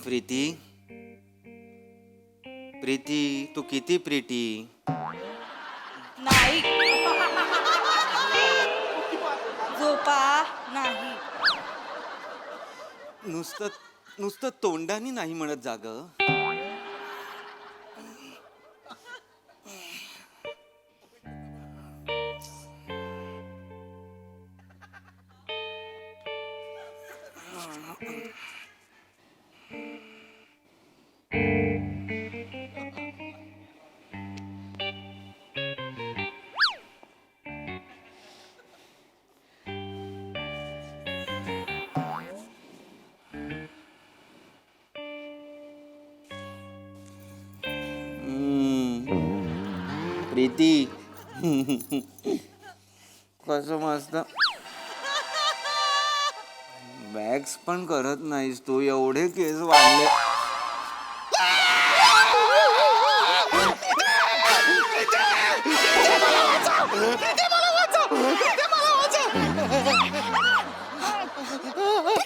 प्रीती प्रीती तू किती प्रीती. नाही झोपा नाही. नुसतं नुसतं तोंडाने नाही म्हणत जाग. प्रीती कसं मस्त बॅग्स पण करत नाहीस तू. एवढे केस वाढले.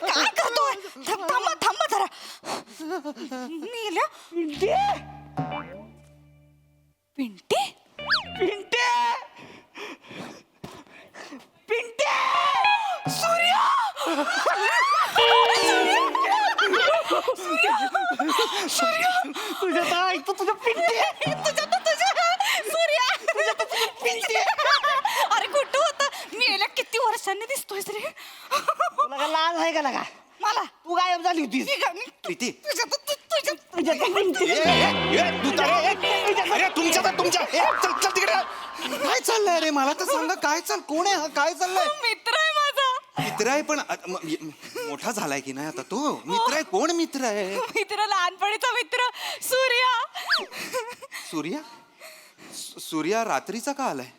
काय करतोय? थांबा थांबा जरा. मेल्या पिंटे पिंटे पिंटे सूर्या तुझ्या तर ऐकतो तुझं पिंटे सूर्या पिंटे. अरे कुठं होता? मेल्या किती वर्षांनी दिसतोय रे. तुला का लाज आहे का लागा? मला तू गायब झाली होतीस. प्रीती तुझ्या तर पिंटे अरे तुमच्या चल तिकडे. काय चाललंय रे? मला तर सांगा काय कोण आहे हा? काय चाललंय? मित्र आहे माझा. मित्र आहे पण मोठा झालाय की नाही आता तो? मित्र आहे कोण? मित्र आहे मित्र लहानपणीचा मित्र सूर्या. सूर्या. सूर्या रात्रीचा का आलाय?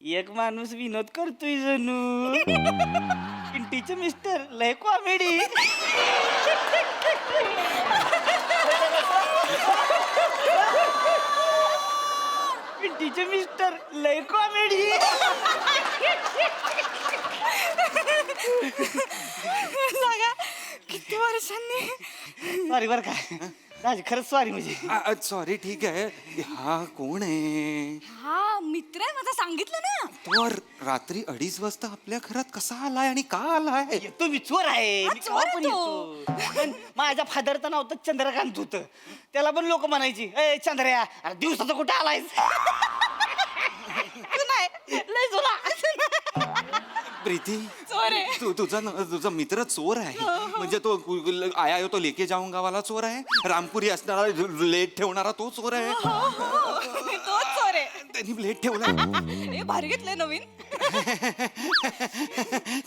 एक माणूस विनोद करतोय जणू. पिंटीचे मिस्टर लय कॉमेडी. पिंटीचे मिस्टर लय कॉमेडी. जागा किती वर्षांनी. सॉरी बर का राज, खरंच सॉरी. म्हणजे सॉरी. ठीक आहे. हा कोण आहे? हा मित्र आहे माझा. सांगितलं ना. तो रात्री 2:30 वाजता आपल्या घरात कसा आलाय आणि का आलाय? येतो मी चोर आहे. हा, मी चोर केव्हा पण आहे तो. येतो. पण माझ्या फादरचं नाव तर चंद्रकांत होतं. त्याला पण लोक म्हणायची ए चंद्रया अरे दिवसाचं कुठे आलायस. लय जुना. प्रीती चोर आहे. तुझा मित्र चोर आहे. म्हणजे तो आया तो लेके जाऊंगा वाला चोर आहे. रामपुरी असणारा लेट ठेवणारा तो चोर आहे. तोच चोर आहे. त्यांनी ब्लेड ठेवलाय. हे भारी घेतलंय नवीन.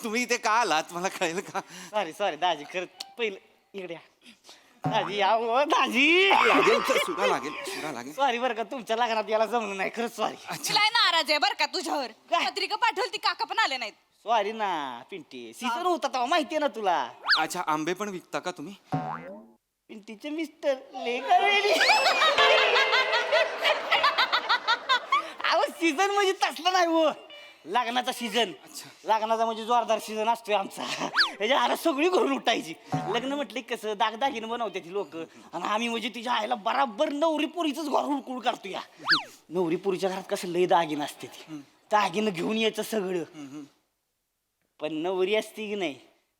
तुम्ही इथे का आलात मला कळेल का? सॉरी दाजी खरं पहिलं इकडे या. दाजी या हो, दाजी लागेल. सॉरी बरं का तुमच्या लग्नात याला जमलं नाही. खरंच सॉरी. तुला नाराज आहे बर का तुझ्यावर. काय? पत्रिका पाठवली ती काका पण आले नाहीत. सॉरी ना पिंटी. सीझन होता तेव्हा माहितीये ना तुला. अच्छा आंबे पण विकता का तुम्ही? पिंटीचे मिस्टर लेका वेळी. अहो सीझन म्हणजे तसला नाही हो. लग्नाचा सीझन. लग्नाचा म्हणजे जोरदार सीझन असतोय आमचा. त्याच्या आला सगळी घरून उठायची. लग्न म्हटलं कसं दागदागिनं बनवते ती लोक. आणि आम्ही म्हणजे तिच्या आईला बराबर नवरी पोरीच घर उडकुळ काढतो. या नवरी पोरीच्या घरात कसं लय दागिनं असते ती. दागिनं घेऊन यायचं सगळं. पण नवरी असती की नाही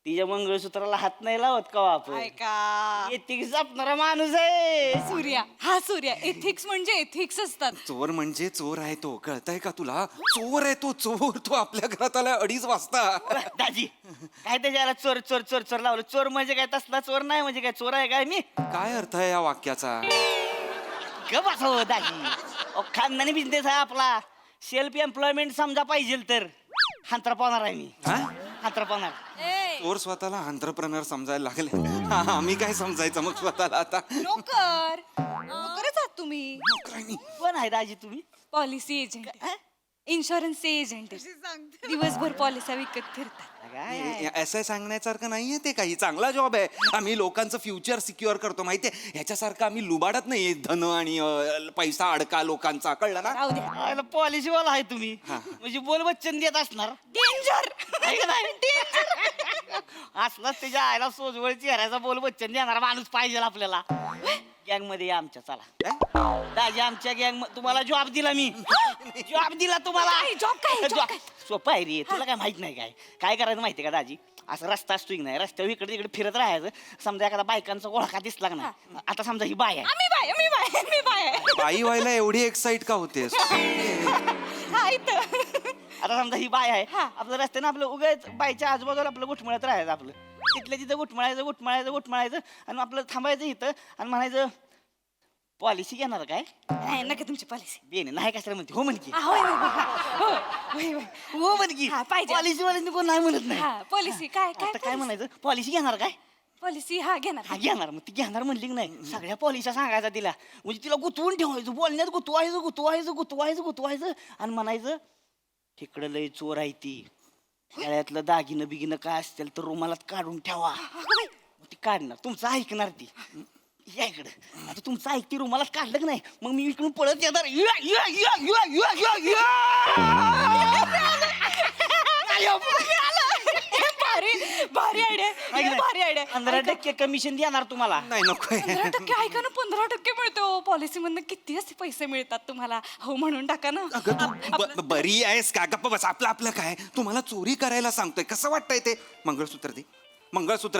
तिच्या मंगळसूत्राला हात नाही लावत का आपण. ऐका एथिक्स जपणारा माणूस आहे सूर्या. हा सूर्या. एथिक्स म्हणजे एथिक्स असतात. चोर म्हणजे चोर आहे तो. कळतंय का तुला? चोर आहे तो. चोर. तो आपल्या घरात आलाय 2:30 वाजता. दाजी काय त्याच्याला चोर चोर चोर चोर लावलं. चोर म्हणजे काय तसला चोर नाही. म्हणजे काय चोर आहे काय मी? काय अर्थ आहे या वाक्याचा? ग बसव दाजी. खानदानी बिझनेस आहे आपला. सेल्फ एम्प्लॉयमेंट समजा पाहिजे तर हांतरा पावणार आहे मी. हांतरा पावणार. चोर स्वतःला एंटरप्रेनर समजायला लागले. आम्ही काय समजायचं मग स्वतःला आता? नोकरच आहात तुम्ही. कोण आहे दाजी तुम्ही? Policy agent. Insurance agent. दिवसभर पॉलिसी विकत फिरतात. असं सांगण्यासारखं नाहीये ते. काही चांगला जॉब आहे. आम्ही लोकांचं फ्युचर सिक्युअर करतो माहितीये. ह्याच्यासारखं आम्ही लुबाडत नाहीये धन आणि पैसा अडका लोकांचा. कळलं ना? राहू द्या. पॉलिसीवाला आहे तुम्ही. म्हणजे बोल वचन देत असणार. डेंजर. असलाच त्याच्या आईला सोजवळ चेहऱ्याचा बोल बच्चन देणारा माणूस पाहिजे आपल्याला. गँग मध्ये या आमच्या, चला दाजी आमच्या गँग. तुम्हाला जॉब दिला मी, जॉब दिला तुम्हाला. job काय? Job. सोपं आहे रे, तुला काय माहित नाही काय करायचं माहितीये का दाजी? असं रस्ता असतो की नाही, रस्त्यावर इकडे तिकडे फिरत राहायचं. समजा एखादा बायकांचा ओळखा दिसला का नाही, आता समजा ही बाय आहे. मी बाय बाई व्हायला एवढी एक्साइट का होतेस? हा इथं. आता समजा ही बाय आहे, हा. आपलं रस्त्यानं आपलं उगाच बायच्या आजूबाजूला आपलं गुटमळत राहायचं. आपलं तिथल्या तिथं गुटमळायचं आणि आपलं थांबायचं इथं आणि म्हणायचं पॉलिसी घेणार काय? नाही नका तुमची पॉलिसी. बेने नाही कशाला म्हणते, हो म्हण की, होय. हो म्हण की. हा, पाहिजे. पॉलिसी वाल्यांनी कोण नाही म्हणत नाही. हा पॉलिसी काय आता काय म्हणायचं, पॉलिसी घेणार काय? पॉलिसी हा घेणार. हा घेणार. मग ती घेणार म्हणली की नाही, सगळ्या पॉलिसी सांगायचा तिला. म्हणजे तिला गुतवून ठेवायचं, बोलण्यात गुतवायचं आणि म्हणायचं इकडं लय चोर आहे ती, गळ्यातलं दागिनं बिगिनं काय असतील तर रुमालात काढून ठेवा. मग ती काढणार, तुमचं ऐकणार ती. या इकडं आता तुमचं ऐकती, रुमालात काढलं की नाही, मग मी इकडून पळत येणार. भारी आयडिया. 15% कमिशन देणार तुम्हाला. नाही नको. 15% ऐका ना, 15% मिळतो पॉलिसी मधनं. किती असे पैसे मिळतात तुम्हाला? हो म्हणून टाका ना. अगं तू बरी आहेस का? गप्प बस. आपलं काय, तुम्हाला चोरी करायला सांगतोय. कसं वाटतंय ते? मंगळसूत्र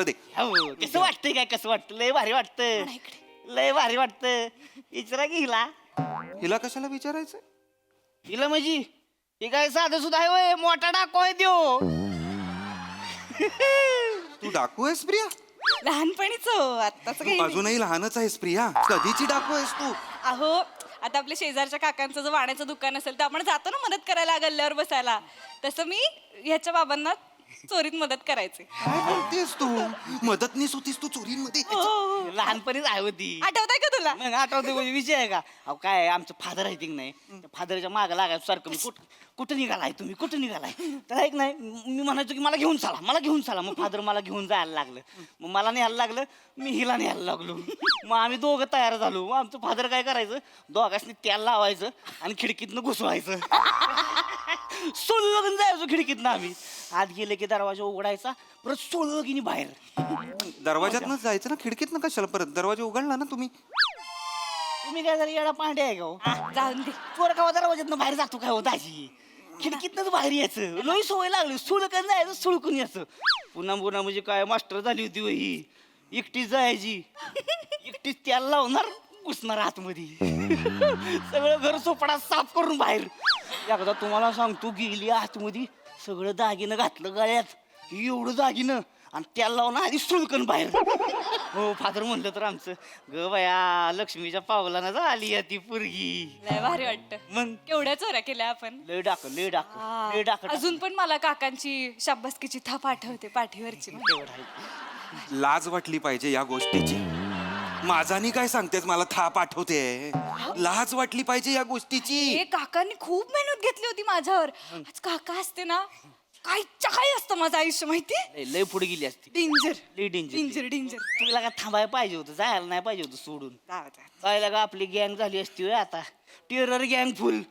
दे. हो, कसं वाटतंय काय? कसं वाटतं? लय भारी वाटतं, लय भारी वाटतं. विचारा की हिला. हिला कशाला विचारायचं? हिला म्हणजे हे काय साधं सुद्धा आहे होय, मोठा डाको आहे त्यो. तू डाकू आहेस प्रिया? लहानपणीच आताच काही नाही. अजूनही लहानच आहेस प्रिया. कधीची डाकू आहेस तू? अहो आता आपल्या शेजारच्या काकांचं जर वाण्याचं दुकान असेल तर आपण जातो ना मदत करायला गल्ल्यावर बसायला. तसं मी ह्याच्या बाबांना चोरीत मदत करायचे. काय बोलतेस तू? मदतनीस होतीस तू चोरीमध्ये? लहानपणीच आहे होती. आठवतंय का तुला? मग आठवते म्हणजे विषय आहे का? अहो काय आमचं फादर आहे की नाही, त्या फादरच्या मागं लागायचं सारखं. मी कुठं निघालाय तुम्ही, कुठं निघालाय? तर ऐक नाही, मी म्हणायचो की मला घेऊन चला. मग फादर मला घेऊन जायला लागलं, मग मला न्यायला लागलं, मी हिला न्यायला लागलो. मग आम्ही दोघं तयार झालो. मग आमचं फादर काय करायचं, दोघांनी तेल लावायचं आणि खिडकीतनं घुसवायचं. सोळून जायचो खिडकीतनं आम्ही. आत गेले की दरवाजा उघडायचा, परत सोळून बाहेर. दरवाज्यातनं जायचं ना, खिडकीतनं कशाला? परत दरवाजा उघडला ना तुम्ही. तुम्ही काय जरा येडा पांडे आहे का हो? जाऊन दे. चोर का दरवाज्यातनं बाहेर जातो काय होत अशी? खिडकीतनंच बाहेर यायचं. लई सवय लागली, सुळकन जायचं, सुळकून यायचं. पुन्हा म्हणजे काय मास्टर झाली होती हो ही. एकटीच जायची, एकटीच त्याला लावणार, घुसणार आतमध्ये. सगळं घर सोपडा साफ करून बाहेर. एकदा तुम्हाला सांगतो, गेली आतमध्ये, सगळं दागिनं घातलं गळ्यात, एवढं दागिनं, आणि त्याला लावून आधी सुळकन बाहेर. हो फादर म्हणलं तर आमचं, ग बया लक्ष्मीच्या पावलानं झाली ती पोरगी. लय भारी वाटतं. मग केवढ्या चोऱ्या केल्या आपण. लय डाक. अजून पण मला काकांची शाबासकीची थाप आठवते पाठीवरची. लाज वाटली पाहिजे या गोष्टीची. माझानी काय सांगतेस? मला थाप आठवते. लाज वाटली पाहिजे या गोष्टीची. हे काकांनी खूप मेहनत घेतली होती माझ्यावर. आज काका असते ना, काय असतं माझं आयुष्य माहितीये. लय पुढे गेली असती. डेंजर लय डेंजर. डेंजर. तुला का थांबायला पाहिजे होतं, जायला नाही पाहिजे होतं सोडून. जायला का आपली गँग झाली असती होय आता. टेरर गँग फुल.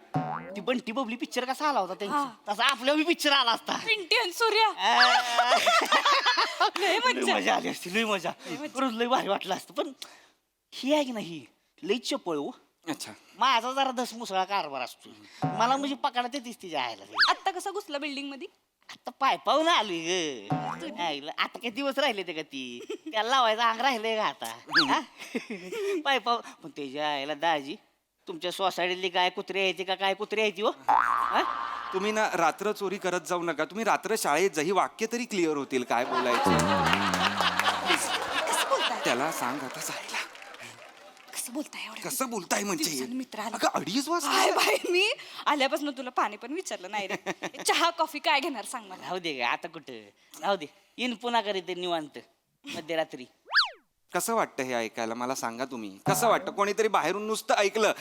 ती बंटी बबली पिक्चर कसा आला होता त्यांचा, तसा आपल्या पिक्चर आला असता. पिंटी आणि सूर्या. लय लय मजा आली असती, लय मजा. खरंच लय भारी वाटलं असतं. पण ही आहे की नाही, लय चपळ हो. अच्छा. माझा जरा धसमुसळा कारभार असतो. मला म्हणजे पकडा येतेच तिच्या आयला. आता कसा घुसला बिल्डिंग मध्ये? आता पाय पाहून आलोय ग. आता काही दिवस राहिले ते का ती, त्याला लावायचं अंग राहिलंय का आता? पाय पाव. पण त्याच्या आईला दाजी, तुमच्या सोसायटीतली काय कुत्रे यायची का काय कुत्रे यायची हो? तुम्ही ना रात्र चोरी करत जाऊ नका. तुम्ही रात्र शाळेत जा, ही वाक्य तरी क्लिअर होतील काय बोलायचे. त्याला सांग आता जायला. कसं बोलताय म्हणजे? मित्र आला. अगं 2:30 वाजता. हाय बाई, मी आल्यापासून तुला पाणी पण विचारलं नाही रे. चहा कॉफी काय घेणार सांग मला. राहू दे ग आता, कुठं राहू दे. येईन पुन्हा करीत निवांत मध्यरात्री. कसं वाटतं हे ऐकायला? मला सांगा तुम्ही, कसं वाटतं? कोणीतरी बाहेरून नुसतं ऐकलं,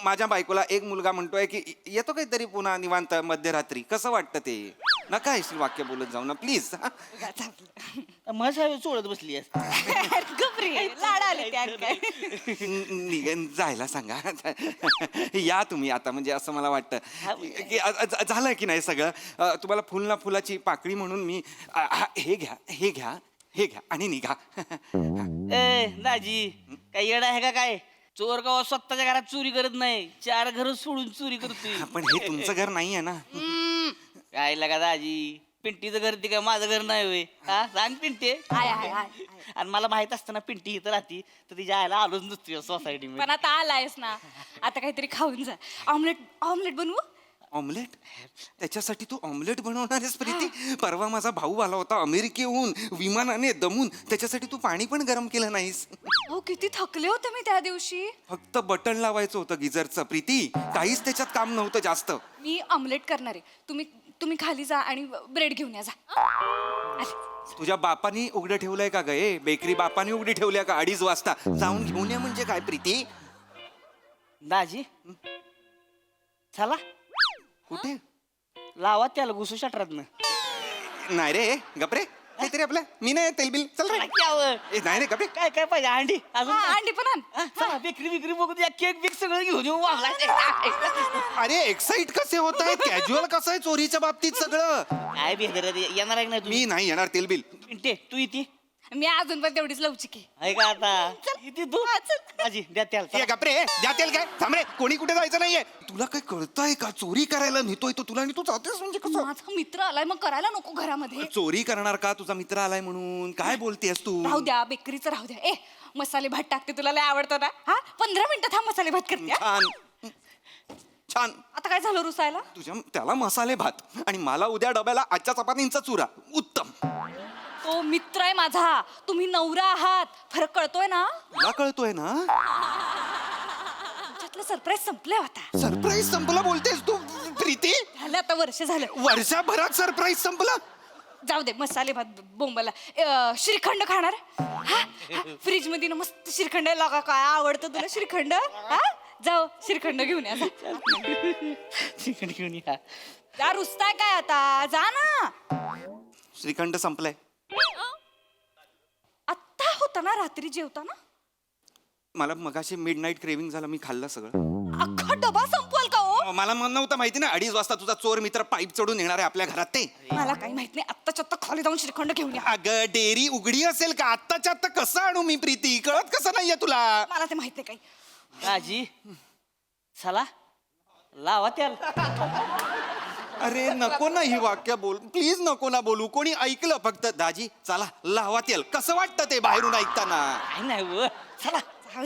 माझ्या बायकोला एक मुलगा म्हणतोय की येतो काहीतरी पुन्हा निवांत मध्यरात्री, कसं वाटतं ते? नका ऐशी वाक्य बोलत जाऊ ना प्लीज. मजा चोळत बसली आहेस. गबरी लाड आले त्यात काय. जायला सांगा. या तुम्ही आता, म्हणजे असं मला वाटतं की झालं की नाही सगळं. तुम्हाला फुल ना फुलाची पाकळी म्हणून मी हे घ्या हे घ्या हे घ्या आणि निघा. ए दाजी काय येडा आहे का काय? चोर गाव स्वतःच्या घरात चोरी करत नाही, 4 घर सोडून चोरी करतोय. पण हे तुमचं घर नाहीये ना. काय लगा दाजी, पिंटीचं घर ते काय माझं घर नाही होय? हा सांग पिंटे. आणि मला माहित असतं ना पिंटी इथं राहती तर तिच्या आयला आलोच नसतो सोसायटी मध्ये. पण आता आलायस ना, आता काहीतरी खाऊन जा. ऑमलेट ऑमलेट बनवू? ऑमलेट? त्याच्यासाठी तू ऑमलेट बनवणार आहेस प्रीती? परवा माझा भाऊ आला होता अमेरिकेहून विमानाने दमून, त्याच्यासाठी तू पाणी पण गरम केलं नाहीस. हो किती थकले होते मी त्या दिवशी. फक्त बटन लावायचं होतं गिझरचं प्रीती, काहीच त्याच्यात काम नव्हतं जास्त. मी ऑमलेट करणार आहे. तुम्ही खाली जा आणि ब्रेड घेऊन या जा. अरे, तुझ्या बापानी उघडं ठेवलंय का गे? बेकरी बापानी उघडी ठेवल्या का 2:30 वाजता? जाऊन घेऊन या म्हणजे काय प्रीती? दाजी चला कुठे? लावा त्याला घुसू शटरात नाही रे गपरे, काहीतरी आपलं मी नाही तेलबिल चल रे. नाही रे गपरे. काय काय पाहिजे? अंडी अजून हा, काय? अंडी पण आण. हा, चला बेकरी बिकरी बघू द्या, केक बिक सगळं घेऊन येऊ. वागला अरे एक्साइट कसे होत आहे? कॅज्युअल कसं आहे चोरीच्या बाबतीत सगळं? काय बेदर येणार आहे का नाही मी नाही येणार तेलबिल. पिंटे तू इथे मी अजून पण तेवढीच लवचिक आहे. आहे का आता? इथे तू दाजी द्या त्याला. ये गपरे, द्या तेल काय? थांब रे, कोणी कुठे जायचं नाहीये. तुला काय कळतंय का? चोरी करायला नेतोय तो तुला आणि तू जातेस म्हणजे कसं? माझा मित्र आलाय, मग करायला नको घरामध्ये. चोरी करणार का? तुझा मित्र आलाय म्हणून काय बोलतेस तू? राहू द्या, बेकरीचं राहू द्या. ए मसाले भात टाकते, तुला लय आवडतो ना? हा 15 मिनिटात हा मसाले भात करते. हा? छान छान. आता काय झालं रुसायला? तुझ्या त्याला मसाले भात आणि मला उद्या डब्याला आजच्या चपातींचा चुरा. उत्तम. तो मित्र आहे माझा, तुम्ही नवरा आहात. फरक कळतोय ना? तुला कळतोय ना? तुमच्यातलं सरप्राईज संपलंय आता. सरप्राईज संपलं बोलतेस तू प्रीती? झालं आता, वर्ष झालं. वर्षभरात सरप्राईज संपलं? जाऊ दे, मसाले भात बोंबाला. श्रीखंड खाणार? हा फ्रीज मध्ये ना मस्त श्रीखंड आहे. लगा काय आवडतं तुला श्रीखंड? हा जाऊ श्रीखंड घेऊन या. चिकन घेऊन या. जा, रुसताय काय आता? जा ना. श्रीखंड संपलाय. आत्ता होता ना रात्री जेवताना? मला मगाशी मिडनाईट क्रेविंग झालं, मी खाल्लं सगळं. अख्खा डबा संपवाल का हो? मला मन नव्हतं माहिती ना 2:30 वाजता तुझा चोर मित्र पाईप चढून येणार आहे आपल्या घरात ते. मला काही माहित नाही. आत्ताच्या आत्ता खाली जाऊन श्रीखंड घेऊन या. अगं डेअरी उघडी असेल का? आत्ताच्या आत्ता कसं आणू मी प्रीती? कळत कसं नाहीये तुला? मला ते माहित नाही काही. दाजी चला लावा त्याला. अरे नको ना ही वाक्य बोल प्लीज, नको ना बोलू. कोणी ऐकलं फक्त दाजी चला लावा तेल. कसं वाटतं ते बाहेरून ऐकताना? काय नाही व चला.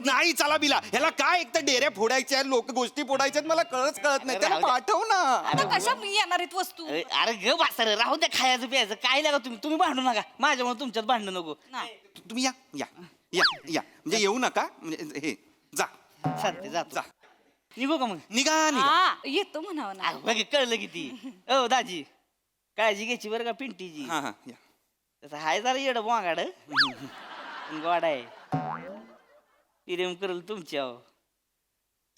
नाही चला बिला, ह्याला काय एक तर डेऱ्या फोडायच्या लोक गोष्टी फोडायच्यात, मला कळत नाही. त्याला पाठव ना. आता कशा मी येणार आहेत वस्तू? अरे ग बासर राहू द्या, खायचं प्यायचं काय लागा. तुम्ही भांडू नका माझ्यामुळे, तुमच्यात भांडण नको. नाही. तुम्ही या या या या म्हणजे येऊ नका. म्हणजे हे जा चालते जातो. जा. निघू का मग? निघा निघा. हा येतो म्हणावं ना. बघ कळलं किती. ओ दाजी काळजी घ्यायची बरं का पिंटीची. हा हा या. तसं हाय जरा येड बोंगाड गोड आहे. प्रेम करल तुमच्या.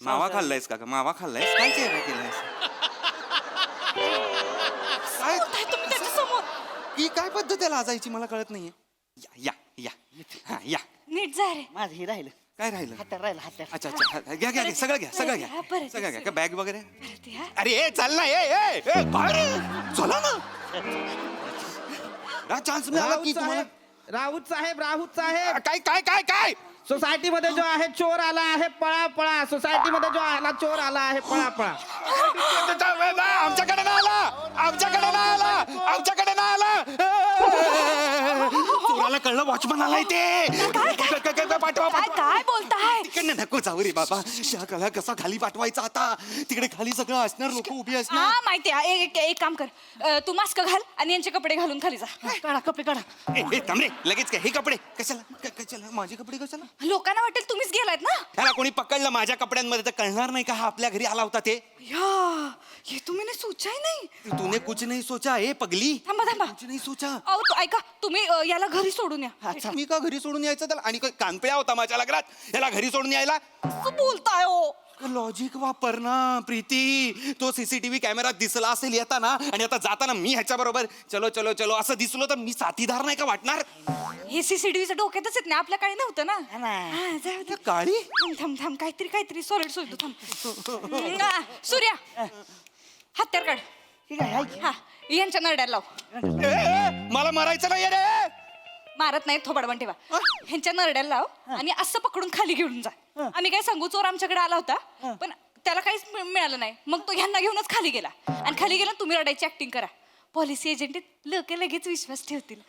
मावा खाल्लायस का? मावा खाल्लायस? काय चेहरा केलायस? काय बोलताय तुम्ही त्याच्यासमोर? ही काय पद्धत आहे लाजायची? मला कळत नाहीये. या या या हा या. नीट जा रे. माझं हे राहिलं. काय राहिलं? हातात राहिलं हातात. अच्छा अच्छा घ्या घ्या घ्या सगळं घ्या सगळं घ्या परत सगळं घ्या. बॅग वगैरे? परत या. अरे ए चाल ना. ए ए ए काय रे? चला ना. चान्स मिळाला की तुम्हाला. राऊत साहेब काय काय काय काय? सोसायटी मध्ये जो आहे चोर आला आहे, पळा पळा. सोसायटी मध्ये जो आला चोर आला आहे, पळा पळा. आमच्याकडे ना आला, आमच्याकडे ना आला, आमच्याकडे ना आला. चोराला कळलं, वॉचमन आलाय ते. पाठवा काय काय बोलताय? तिकडनं नको जाऊ रे बाबा. त्या कला कसा खाली पाठवायचा आता? तिकडे खाली सगळं असणार, लोक उभी असणार. हा माहिती आहे. एक काम कर, तू मास्क घाल आणि यांचे कपडे घालून खाली जा. काढा कपडे काढा. ए थांब रे, लगेच काय हे कपडे कशाला? कशाला माझे कपडे कशाला? लोकांना वाटेल तुम्हीच गेलायत ना. त्याला कोणी पकडलं माझ्या कपड्यांमध्ये तर कळणार नाही का हा आपल्या घरी आला होता ते? या ये तुम्ही सोचा नाही. तूने कुछ नहीं सोचा ए पगली. थांबा थांबा. कुछ नहीं सोचा. अहो ऐका, तुम्ही याला घरी सोडून या. मी का घरी सोडून यायचं त्याला? आणि काय कानपिळा होता माझ्या लग्नात याला घरी सोडून यायला? असं बोलताय हो? लॉजिक वापर ना प्रीती. तो सीसीटीव्ही कॅमेरा दिसला असेल येताना, आणि आता जाताना मी ह्याच्या बरोबर चलो चलो चलो असं दिसलो तर मी साथीदार नाही का वाटणार? हे सीसीटीव्हीचं डोक्यातच येत नाही, आपल्या काही नव्हतं ना. हा, जाऊ दे. काळी थांब थांब थांब, काहीतरी सॉलिड सोडतो थांब. सूर्या, हत्यार काढ. ठीक आहे, आहे की? हा, यांच्या नरड्याला लाव. मला मारायचं नाही रे. मारत नाही, थोबाडवण ठेवा. ह्यांच्या नरड्याला लाव आणि असं पकडून खाली घेऊन जा. आम्ही काय सांगू, चोर आमच्याकडे आला होता पण त्याला काहीच मिळालं नाही. मग तो ह्यांना घेऊनच खाली गेला, आणि खाली गेला तुम्ही रडायची ऍक्टिंग करा. पॉलिसी एजंट लोक लगेच विश्वास ठेवतील.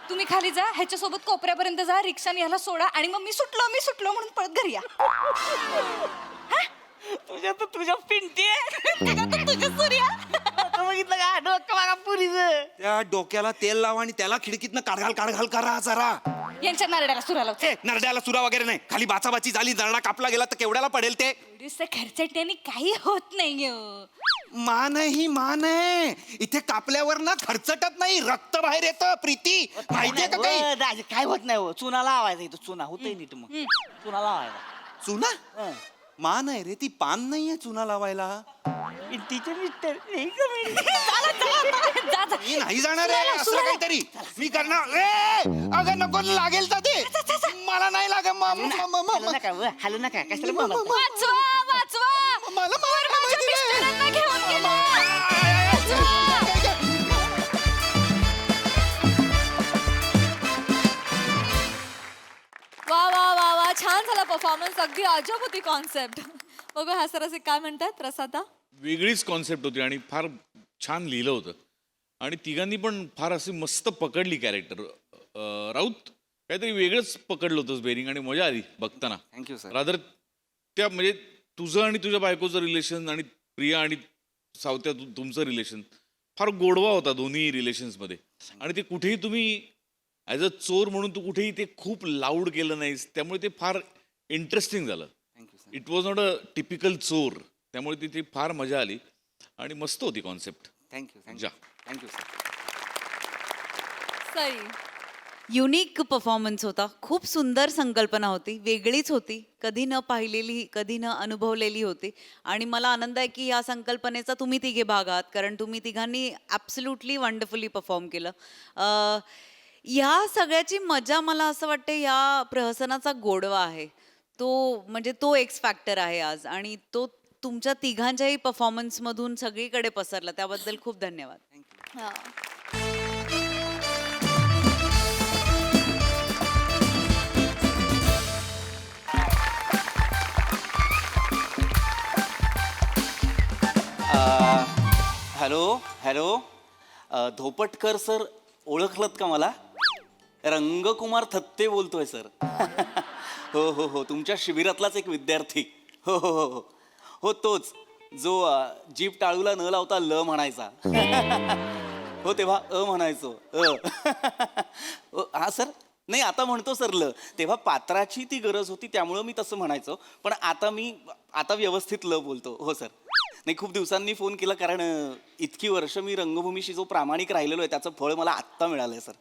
तुम्ही खाली जा, ह्याच्यासोबत कोपऱ्यापर्यंत जा, रिक्षाने ह्याला सोडा, आणि मग मी सुटलो म्हणून पळत घरी या. तुझ्या पिंटी आहे. तुझ्या सूर्या. आता बघितलं का डोकं बघा पुरीचं. त्या डोक्याला तेल लावा आणि त्याला खिडकीतनं काढघाल करा जरा. यांच्या नरड्याला सुरा लाव. नरड्याला सुरा वगैरे नाही, खाली बाचाबाची झाली, नरडा कापला गेला तर केवढ्याला पडेल ते? खर्चाट्याने काही होत नाही. मान आहे ही, मान आहे. इथे कापल्यावर ना खर्चटत नाही, रक्त बाहेर येतं प्रीती, माहितीये का काही? दाजी काय होत नाही हो, चुना लावायचा इथं, चुना होतंय नीट. मग चुना लावायचा. चुना हं. मान आहे रे ती, पान नाहीये चुना लावायला. पिंटीचे मिस्टर जा जा. मी नाही जाणार आहे असं काहीतरी मी करणार. अगं नको, लागेल तर ते मला नाही लागत. हॅलो नका हॅलो नका कशाला बोलत? वाचवा. मला माझ्या मिस्टरांना घेऊन गेला. वा वा वा वा, छान झाला परफॉर्मन्स. अगदी अजब होती कॉन्सेप्ट. बघू हा सर असे काय म्हणतात प्रसादा. वेगळीच कॉन्सेप्ट होती आणि फार छान लिहिलं होतं, आणि तिघांनी पण फार अशी मस्त पकडली कॅरेक्टर. राऊत काहीतरी वेगळंच पकडलं होतंस बेरिंग, आणि मजा आली बघताना. Thank you sir. रादर त्या म्हणजे तुझं आणि तुझ्या बायकोचं रिलेशन, आणि प्रिया आणि सावत्या तुमचं रिलेशन फार गोडवा होता दोन्ही रिलेशन्समध्ये. आणि ते कुठेही तुम्ही ॲज अ चोर म्हणून तू कुठेही ते खूप लाऊड केलं नाहीस, त्यामुळे ते फार इंटरेस्टिंग झालं. Thank you sir. It was not a typical चोर, त्यामुळे तिथे फार मजा आली आणि मस्त होती कॉन्सेप्ट. थँक्यू जा. Thank you sir. Sai. Unique performance होता. खूप सुंदर संकल्पना होती, वेगळीच होती, कधी न पाहिलेली, कधी न अनुभवलेली होती. आणि मला आनंद आहे की या संकल्पनेचा तुम्ही तिघे भाग आहात, कारण तुम्ही तिघांनी ॲब्सल्युटली वंडरफुली परफॉर्म केलं. ह्या सगळ्याची मजा मला असं वाटतं या प्रहसनाचा गोडवा आहे तो, म्हणजे तो एक्स फॅक्टर आहे आज, आणि तो तुमच्या तिघांच्याही परफॉर्मन्समधून सगळीकडे पसरला, त्याबद्दल खूप धन्यवाद. हा. हॅलो धोपटकर सर, ओळखलत का मला? रंगकुमार थत्ते बोलतोय सर. हो हो हो, तुमच्या शिबिरातलाच एक विद्यार्थी. हो हो हो हो हो, तोच जो जीप टाळूला न लावता ल म्हणायचा. हो तेव्हा म्हणायचो. हा सर, नाही आता म्हणतो सर ल. तेव्हा पात्राची ती गरज होती त्यामुळं मी तसं म्हणायचो, पण आता व्यवस्थित ल बोलतो. हो सर. नाही, खूप दिवसांनी फोन केला, कारण इतकी वर्ष मी रंगभूमीशी जो प्रामाणिक राहिलेलो आहे त्याचं फळ मला आत्ता मिळालं आहे सर.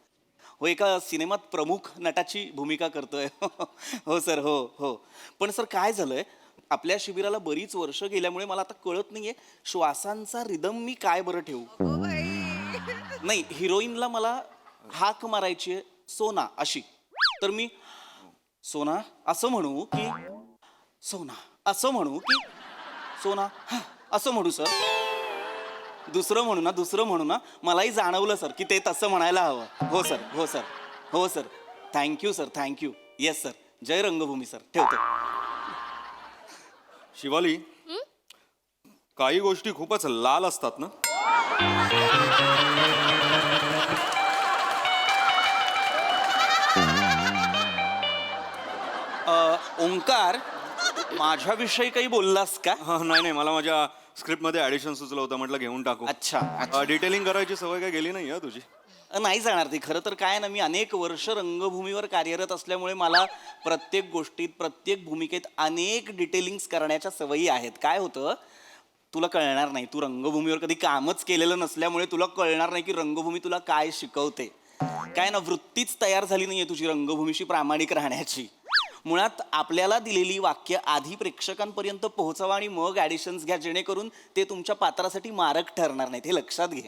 हो, एका सिनेमात प्रमुख नटाची भूमिका करतोय. हो सर, हो हो. पण सर काय झालंय, आपल्या शिबिराला बरीच वर्ष गेल्यामुळे मला आता कळत नाहीये श्वासांचा रिदम मी काय बरं ठेवू. नाही, हिरोईनला मला हाक मारायची आहे सोना अशी, तर मी सोना असं म्हणू की सोना असं म्हणू की सोना असं म्हणू सर? दुसरं म्हणू ना. मलाही जाणवलं सर की ते तसं म्हणायला हवं. हो सर, हो सर, हो sir. Thank you sir, thank you. Yes sir. जय रंगभूमी सर. ठेवतो. शिवाली, काही गोष्टी खूपच लाल असतात ना. ओंकार, माझ्याविषयी काही बोललास का? नाही, मला माझ्या स्क्रिप्टमध्ये ॲडिशन सुचलं होतं, म्हटलं घेऊन टाकू. अच्छा. डिटेलिंग करायची सवय काय गेली नाही तुझी? नाही जाणार ती. खरं तर काय ना, मी अनेक वर्ष रंगभूमीवर कार्यरत असल्यामुळे मला प्रत्येक गोष्टीत, प्रत्येक भूमिकेत अनेक डिटेलिंग्स करण्याच्या सवयी आहेत. काय होतं, तुला कळणार नाही, तू रंगभूमीवर कधी कामच केलेलं नसल्यामुळे तुला कळणार नाही की रंगभूमी तुला काय शिकवते. काय ना, वृत्तीच तयार झाली नाहीये तुझी रंगभूमीशी प्रामाणिक राहण्याची. मुळात आपल्याला दिलेली वाक्य आधी प्रेक्षकांपर्यंत पोहोचवा आणि मग ॲडिशन्स घ्या, जेणेकरून ते तुमच्या पात्रासाठी मारक ठरणार नाहीत, हे लक्षात घे.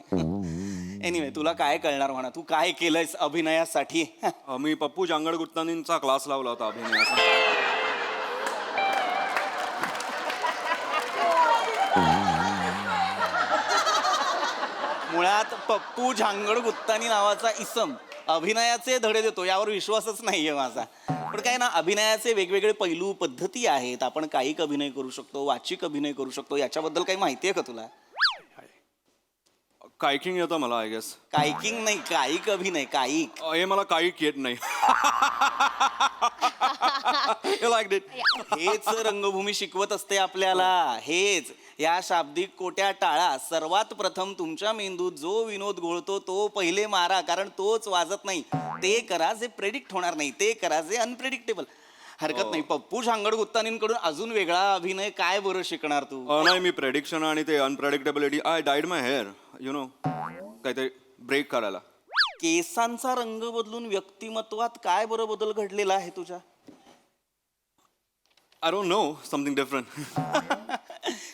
एनिवे, तुला काय कळणार म्हणा, तू काय केलंयस अभिनयासाठी? मी पप्पू जांगड गुत्तानींचा क्लास लावला होता अभिनयाचा. मुळात पप्पू झांगड गुत्तानी नावाचा इसम अभिनयाचे धडे देतो यावर विश्वासच नाहीये माझा. पण काय ना, अभिनयाचे वेगवेगळे पैलू पद्धती आहेत. आपण कायिक अभिनय करू शकतो, वाचिक अभिनय करू शकतो. याच्याबद्दल काही माहिती आहे का तुला? कायकिंग येतं मला आय गेस. कायकिंग नाही, कायिक अभिनय, कायिक. हे मला कायिक येत नाही. Like it. हेच रंगभूमी शिकवत असते आपल्याला. हेच या शाब्दिक कोट्या टाळा. सर्वात प्रथम तुमच्या मेंदूत जो विनोद घोळतो तो पहिले मारा, कारण तोच वाजत नाही. ते करा जे प्रेडिक्ट होणार नाही, ते करा जे अनप्रेडिक्टेबल. हरकत नाही. पप्पू झांगड गुत्तानींकडून अजून वेगळा अभिनय काय बरं शिकणार तू? नाही, मी प्रेडिक्शन आणि ते unpredictability, I died my hair, you know, काहीतरी ब्रेक करायला. केसांचा रंग बदलून व्यक्तिमत्वात काय बरं बदल घडलेला आहे तुझ्या? I don't know, something different.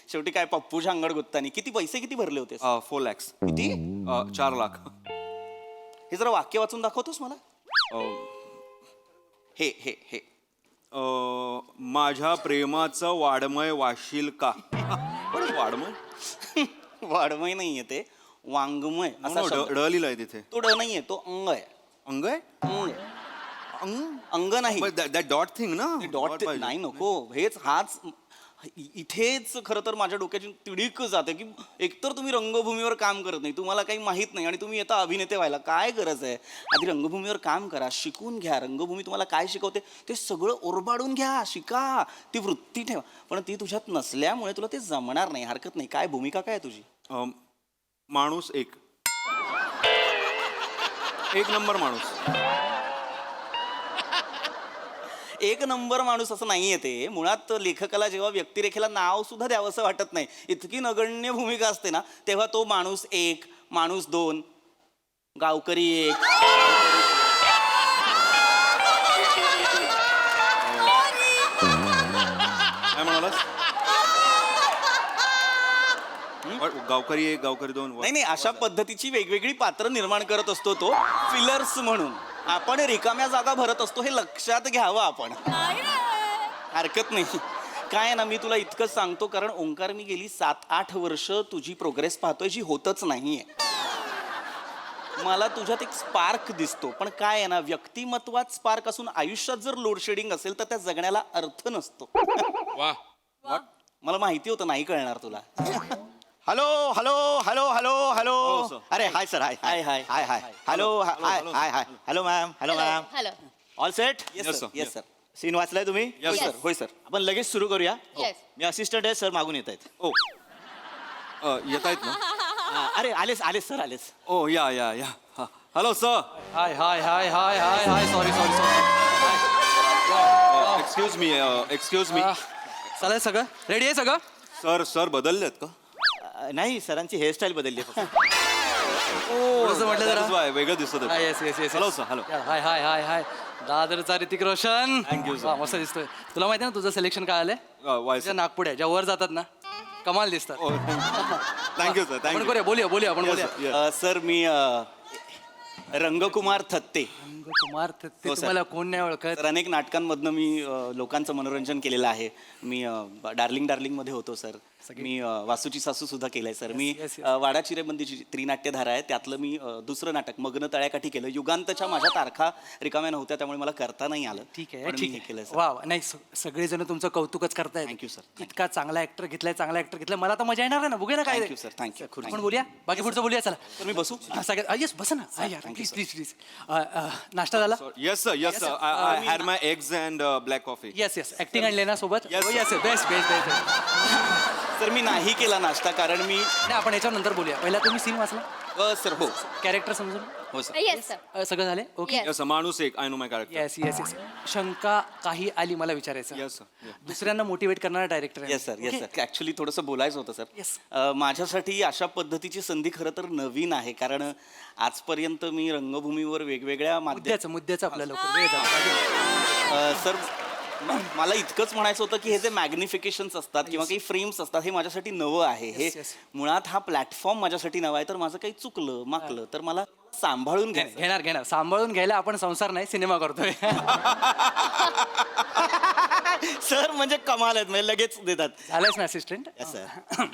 शेवटी काय पप्पू झांगड गुत्तानी. किती पैसे किती भरले होते? 4 lakhs. किती? 4 लाख. हे जरा वाक्य वाचून दाखवतोस मला? हे हे हे माझ्या प्रेमाचं वाडमय वाशील का? वाडमय? वाडमय नाहीये ते, वाङ्मय असा शब्द. ड लिहिलाय तिथे. तो ड नाहीये, तो अंग आहे. अंग आहे? अंग. अंग? अंग नाही. दॅट डॉट थिंग ना? डॉट नाही, नको. हेच हाच इथेच खरं तर माझ्या डोक्याची तिडीक जाते की एकतर तुम्ही रंगभूमीवर काम करत नाही, तुम्हाला काही माहीत नाही आणि तुम्ही येता अभिनेते व्हायला. काय गरज आहे? आधी रंगभूमीवर काम करा, शिकून घ्या. रंगभूमी तुम्हाला काय शिकवते ते सगळं ओरबाडून घ्या, शिका, ती वृत्ती ठेवा. पण ती तुझ्यात नसल्यामुळे तुला ते जमणार नाही. हरकत नाही. काय भूमिका काय आहे तुझी? माणूस एक नंबर माणूस. एक नंबर माणूस असं नाहीये ते. मुळात लेखकाला जेव्हा व्यक्तिरेखेला नाव सुद्धा द्यावंसं वाटत नाही, इतकी नगण्य भूमिका असते ना, तेव्हा तो माणूस एक, माणूस दोन, गावकरी एक. काय म्हणालास? गावकरी एक, गावकरी दोन. नाही नाही, अशा पद्धतीची वेगवेगळी पात्र निर्माण करत असतो तो फिलर्स म्हणून. आपण रिकाम्या जागा भरत असतो, हे लक्षात घ्यावं आपण. हरकत नाही. काय ना, मी तुला इतकंच सांगतो, कारण ओंकार मी गेली 7-8 वर्ष तुझी प्रोग्रेस पाहतोय जी होतच नाहीये. मला तुझ्यात एक स्पार्क दिसतो, पण काय आहे ना, व्यक्तिमत्वात स्पार्क असून आयुष्यात जर लोड शेडिंग असेल तर त्या जगण्याला अर्थ नसतो. वा. मला माहिती होतं नाही कळणार तुला. Hello hello hello hello hello. sir. अरे hi sir, hi hi, hi. Hi hi. Hello hi hi hi. Hello ma'am, hello ma'am. Hello all set? Yes Yes, sir, sir. Yes sir. Scene वाचलाय तुम्ही? होय sir, होय sir. आपण लगेच सुरू करूया. Yes. मी assistant आहे, सर मागून येत आहेत. ओ, येत आहेत ना? अरे आलेस आलेस सर, आलेस. ओ, या या या. Hello sir. Hi hi hi hi hi hi sorry sorry sorry excuse me. चालेल सगळं रेडी आहे सगळं. सर बदललेत का? नाही, सरांची हेअरस्टाईल बदलली आहे फक्त. थोडंसं म्हटलं जरा. That is why, वेगळं दिसत होतं. Yes yes yes hello sir, hello. Hi hi hi hi दादरचा Hrithik Roshan. Thank you, sir. वा, मस्त दिसतोय. तुला माहिती आहे ना तुझं सिलेक्शन काय आलंय? वाय तुझ्या नागपुड्या ज्या वर जातात ना, कमाल दिसतात. थँक्यू सर, आपण थँक्यू. करूया, बोलूया आपण बोलूया. सर मी रंगकुमार थत्ते. कुमार ते हो, sir. तुम्हाला कोण नाही ओळखत. तर अनेक नाटकांमधनं मी लोकांचं मनोरंजन केलेलं आहे. मी डार्लिंगमध्ये होतो सर. मी वासूची सासू सुद्धा केलंय सर. मी yes, yes. वाडा चिरेबंदीची त्रिनाट्यधारा आहे, त्यातलं मी दुसरं नाटक मग्न तळ्याकाठी केलं. युगांतच्या माझ्या तारखा रिकाम्या नव्हत्या, त्यामुळे मला करता नाही आलं. ठीक आहे पण मी ठीक हे आहे. केलं सर. वा वा. नाही सगळेजण तुमचं कौतुकच करतायत. Thank you, sir. Thank you. इतका चांगला ऍक्टर घेतलाय, चांगला ऍक्टर घेतलाय. मला तर मजा येणार आहे ना. बघूया ना काय Thank you, sir. Thank you. आपण बोलूया, बाकी पुढचं बोलूया. चला तर मी बसू? सगळ्यात येस बस ना. Please please please. नाश्ता झाला? Yes sir, yes sir. I had my eggs and black coffee. Yes yes. Acting आणले ना सोबत? Yes, sir. Yes best best best. Sir मी नाही केला नाश्ता, कारण मी नाही, आपण याच्यावर नंतर बोलूया. पहिला तुम्ही सीन वाचला, सर हो कॅरेक्टर समजून हो सर. Yes sir. सगळं झाले? ओके. येस माणूस एक, I know my character. Yes yes yes. शंका काही आली मला विचारायचं. Yes sir. दुसऱ्यांना मोटिवेट करणारा डायरेक्टर आहे. Yes sir, yes sir. Actually थोडंसं बोलायचं होतं Yes. सर. माझ्यासाठी अशा पद्धतीची संधी खरं तर नवीन आहे, कारण आजपर्यंत मी रंगभूमीवर वेगवेगळ्या माध्यम मुद्द्याचं आपल्याला लवकर वेळ झाला. सर मला इतकंच म्हणायचं होतं की हे जे मॅग्निफिकेशन्स असतात किंवा काही फ्रेम्स असतात हे माझ्यासाठी नवं आहे. हे yes. मुळात हा प्लॅटफॉर्म माझ्यासाठी नवा आहे. तर माझं काही चुकलं माकलं तर मला सांभाळून घ्यायचं. घेणार सांभाळून घ्यायला आपण संसार नाही सिनेमा करतोय. सर म्हणजे कमाल आहेत, म्हणजे लगेच देतात. झालंयस ना असिस्टंट. Yes, sir.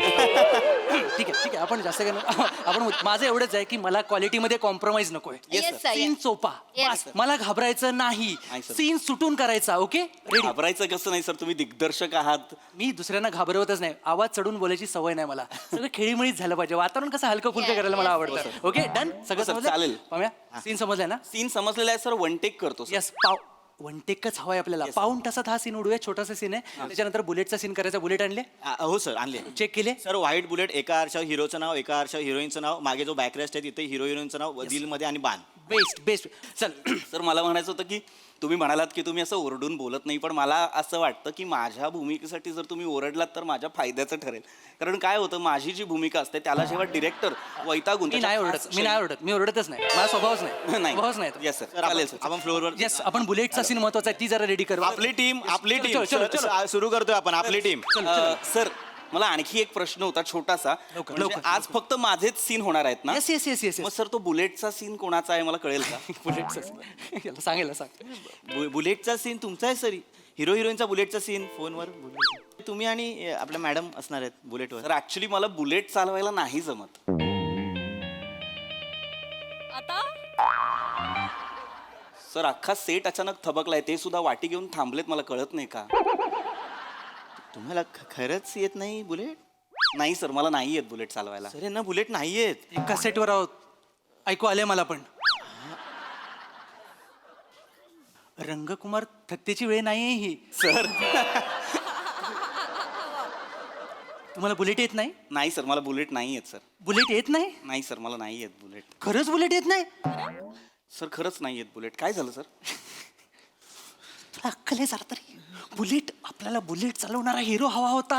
ठीक आहे आपण जास्त काय नको. आपण माझं एवढंच आहे की मला क्वालिटीमध्ये कॉम्प्रोमाइज नकोय. Yes, sir. सीन सोपा बस. मला घाबरायचं नाही. नाही, sir. सीन सुटून करायचा. Okay ready. घाबरायचं कसं नाही सर, तुम्ही दिग्दर्शक आहात. मी दुसऱ्यांना घाबरवतच नाही. आवाज चढून बोलायची सवय नाही मला. सगळं खेळीमेळीच झालं पाहिजे. वातावरण कसं हलकं फुलकं करायला मला आवडतं. ओके डन सगळं sir, समजलं? चालेल. पाम्या सीन समजलंय ना. सीन समजलेला आहे सर, वन टेक करतो sir. यस वन टेकच हवाय आपल्याला. पाऊण तासात हा सीन उडूया. छोटासा सीन आहे. त्याच्यानंतर बुलेटचा सीन करायचा. बुलेट आणले हो सर आणले चेक केले. सर व्हाईट बुलेट, एका आरशावर हिरोचं नाव, एका आरशावर हिरोईनचं नाव, मागे जो बॅकरेस्ट आहे तिथे हिरो हिरोईनचं नाव दिलमध्ये आणि बाण. बेस्ट चल. सर मला म्हणायचं होतं की तुम्ही म्हणालात की तुम्ही असं ओरडून बोलत नाही, पण मला असं वाटतं की माझ्या भूमिकेसाठी जर तुम्ही ओरडलात तर माझ्या फायद्याचं ठरेल. कारण काय होतं, माझी जी भूमिका असते त्याला जेव्हा डिरेक्टर वैतागून मी नाही ओरडत. मी ओरडतच नाही. माझा स्वभावच नाही. नाही. स्वभावच नाही. येस सर, सर चालेल सर. आपण फ्लोअरवर येस आपण बुलेटचा सीन महत्वाचा आहे. ती जरा रेडी कर. आपली टीम चलो, चलो. सुरू करतोय आपण आपली टीम. सर मला आणखी एक प्रश्न होता छोटासा. लवकर, म्हणजे लवकर. आज फक्त माझेच सीन होणार आहेत ना? येस मग सर तो बुलेटचा सीन कोणाचा आहे मला कळेल का? बुलेटचा याला सांगेल सांग. बुलेटचा सीन तुमचा आहे सर. हिरो हिरोईनचा बुलेटचा सीन फोनवर तुम्ही आणि आपल्या मॅडम असणार आहेत बुलेटवर. सर ऍक्च्युली मला बुलेट चालवायला नाही जमत. आता सर अख्खा सेट अचानक थबकलाय, ते सुद्धा वाटी घेऊन थांबलेत, मला कळत नाही का? तुम्हाला खरंच येत नाही बुलेट? नाही सर मला नाही येत बुलेट चालवायला. सर यांना बुलेट नाही येत. एका सेटवर आहोत. ऐकू आले मला पण. रंगकुमार थत्तेची वेळ नाहीये ही. सर तुम्हाला बुलेट येत नाही? नाही सर मला बुलेट नाही येत. सर बुलेट येत नाही? नाही सर मला नाही येत बुलेट. खरंच बुलेट येत नाही? सर खरंच नाही येत बुलेट. काय झालं सर? तुला अक्कल आहे जरा तरी? बुलेट आपल्याला बुलेट चालवणारा हिरो हवा होता.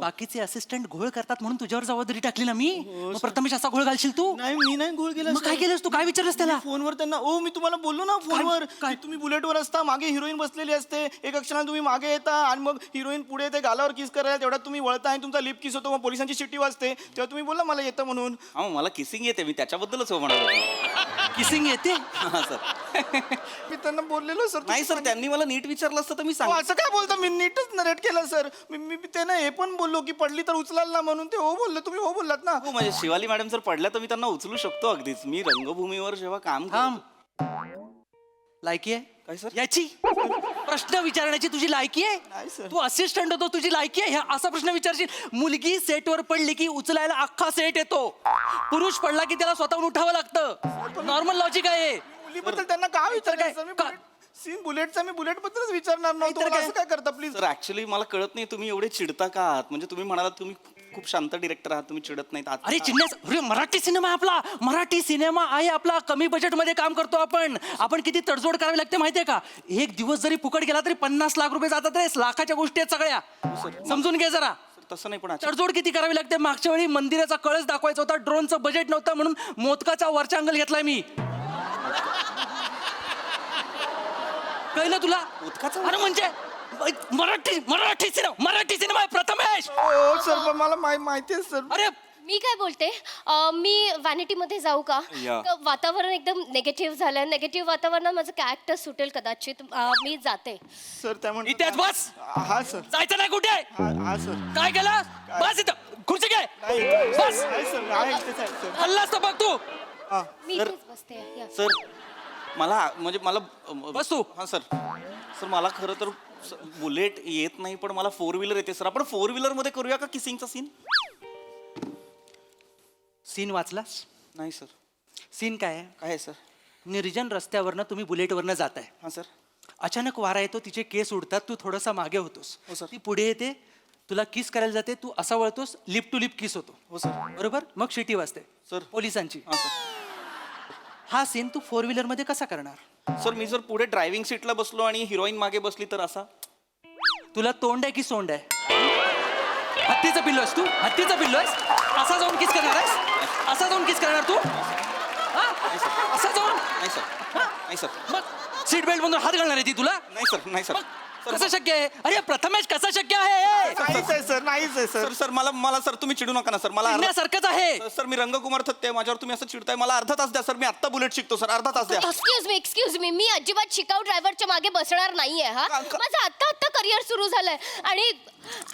बाकीचे असिस्टंट घोळ करतात म्हणून तुझ्यावर जबाबदारी टाकली ना मी. मग प्रथमेश असा घोळ घालशील तू? नाही मी नाही गोळ केला. मग काय केलंस तू? काय विचारलंस त्याला? फोनवर त्यांना मी तुम्हाला बोललो ना फोनवर काय? की तुम्ही बुलेटवर असता, मागे हिरोईन बसलेली असते, एका क्षणात तुम्ही मागे येता आणि मग हिरोईन पुढे येते गालावर किस करायला, तेवढ्यात तुम्ही वळता आणि तुमचा लिप किस होतो, मग पोलिसांची शिट्टी वाजते, तेव्हा तुम्ही बोलला मला येतं म्हणून. हा मला किसिंग येते, मी त्याच्याबद्दलच हो म्हणालो होतो. किसिंग येते? हा सर. मी त्यांना बोललेलो सर. नाही सर त्यांनी मला नीट विचारलं असतं तर मी सांग. असं काय बोलता? मी नीटच नरेट केलं सर. मी त्यांना हे पण बोललो की पडली तर उचलाल ना म्हणून. ते हो बोलले, तुम्ही हो बोललात ना. हो म्हणजे शिवाली मॅडम जर पडल्या तर मी त्यांना उचलू शकतो अगदीच. मी रंगभूमीवर जेव्हा काम थांब. करतो. लायकी आहे काय सर? याची? प्रश्न विचारण्याची तुझी लायकी आहे? नाही सर. तू असिस्टंट होतो, तुझी लायकी आहे असा प्रश्न विचारशील? मुलगी सेटवर पडली की उचलायला अख्खा सेट येतो. पुरुष पडला की त्याला स्वतःहून उठावं लागतं. नॉर्मल लॉजिक आहे. मुलीबद्दल त्यांना काय विचारायचं सर? मी का? सीन बुलेटचा मी बुलेट बद्दलच विचारणार नव्हतो. नाहीतर मला काय? असं काय करता प्लीज? सर ऍक्च्युली मला कळत नाही तुम्ही एवढे चिडता का आहात. म्हणजे तुम्ही म्हणालात तुम्ही खूप शांत डिरेक्टर आहात, तुम्ही चिडत नाहीत. अरे चिडण्यास अरे मराठी सिनेमा आहे आपला. मराठी सिनेमा आहे आपला. कमी बजेटमध्ये काम करतो आपण किती तडजोड करावी लागते माहितीये का? एक दिवस जरी फुकट गेला तरी 50 लाख रुपये जातात रे. लाखाच्या गोष्टी आहेत सगळ्या. समजून घे जरा. तसं नाही पण तडजोड किती करावी लागते. मागच्या वेळी मंदिराचा कळस दाखवायचा होता, ड्रोनचं बजेट नव्हतं म्हणून मोदकाचा वरचा अँगल घेतलाय मी. कळलं तुला? अरे म्हणजे मराठी सिनेमा आहे प्रथमेश. हो सर पण मला माहिती आहे सर. अरे मी काय बोलते, मी व्हॅनिटीमध्ये जाऊ का? या. तर वातावरण एकदम निगेटिव्ह झालं. निगेटिव्ह वातावरणात माझं कॅरेक्टर सुटेल कदाचित. मी जाते. सर त्यामुळे इथेच बस. हा सर. जायचं नाही कुठे? हा सर. काय केलं? बस इथं. खुर्ची घे. बस. आहे सर. आहे इथेच आहे सर. हल्लास तर बघ तू. मी इथेच बसते. या. सर मला म्हणजे मला बस तू. हा सर. सर मला खरं तर बुलेट येत नाही पण मला 4 व्हीलर येते सर. आपण 4 व्हीलर मध्ये करूया का किसिंगचा सीन? सीन वाचलास? नाही सर. सीन काय आहे? काय आहे सर? निर्जन रस्त्यावरनं तुम्ही बुलेटवरनं जाताय. हा सर. अचानक वारा येतो, तिचे केस उडतात, तू थोडासा मागे होतोस. हो सर. ती पुढे येते, तुला किस करायला जाते, तू असा वळतोस, लिप टू लिप किस होतो. हो सर. बरोबर? मग शिटी वाजते सर. पोलिसांची. हा सर. हा सीन तू 4 व्हीलर मध्ये कसा करणार? सर मी जर पुढे ड्रायव्हिंग सीटला बसलो आणि हिरोईन मागे बसली तर असा? तुला तोंड आहे की सोंड आहे? हत्तीचं पिल्लो आहेस तू? हत्तीचं पिल्लो आहेस? असा जाऊन किस करणार आहेस? असा जाऊन किस करणार तू? असा जाऊन? नाही सर. नाही सर. मग सीट बेल्ट मधून हात घालणार आहे ती तुला? नाही सर. नाही सर. कसं शक्य आहे? अरे प्रथमेश कसं शक्य आहे? नाहीच आहे सर नाहीच आहे सर सर मला सर तुम्ही चिडू नका ना सर मला सारखंच आहे. सर मी रंगकुमार थत्ते माझ्यावर तुम्ही असं चिडताय मला अर्धा तास द्या सर मी आत्ता बुलेट शिकतो सर अर्धा तास द्या एक्सक्यूज मी मी अजिबात शिकाऊ ड्रायव्हरच्या मागे बसणार नाहीये हा माझं आत्ता करिअर सुरू झालंय आणि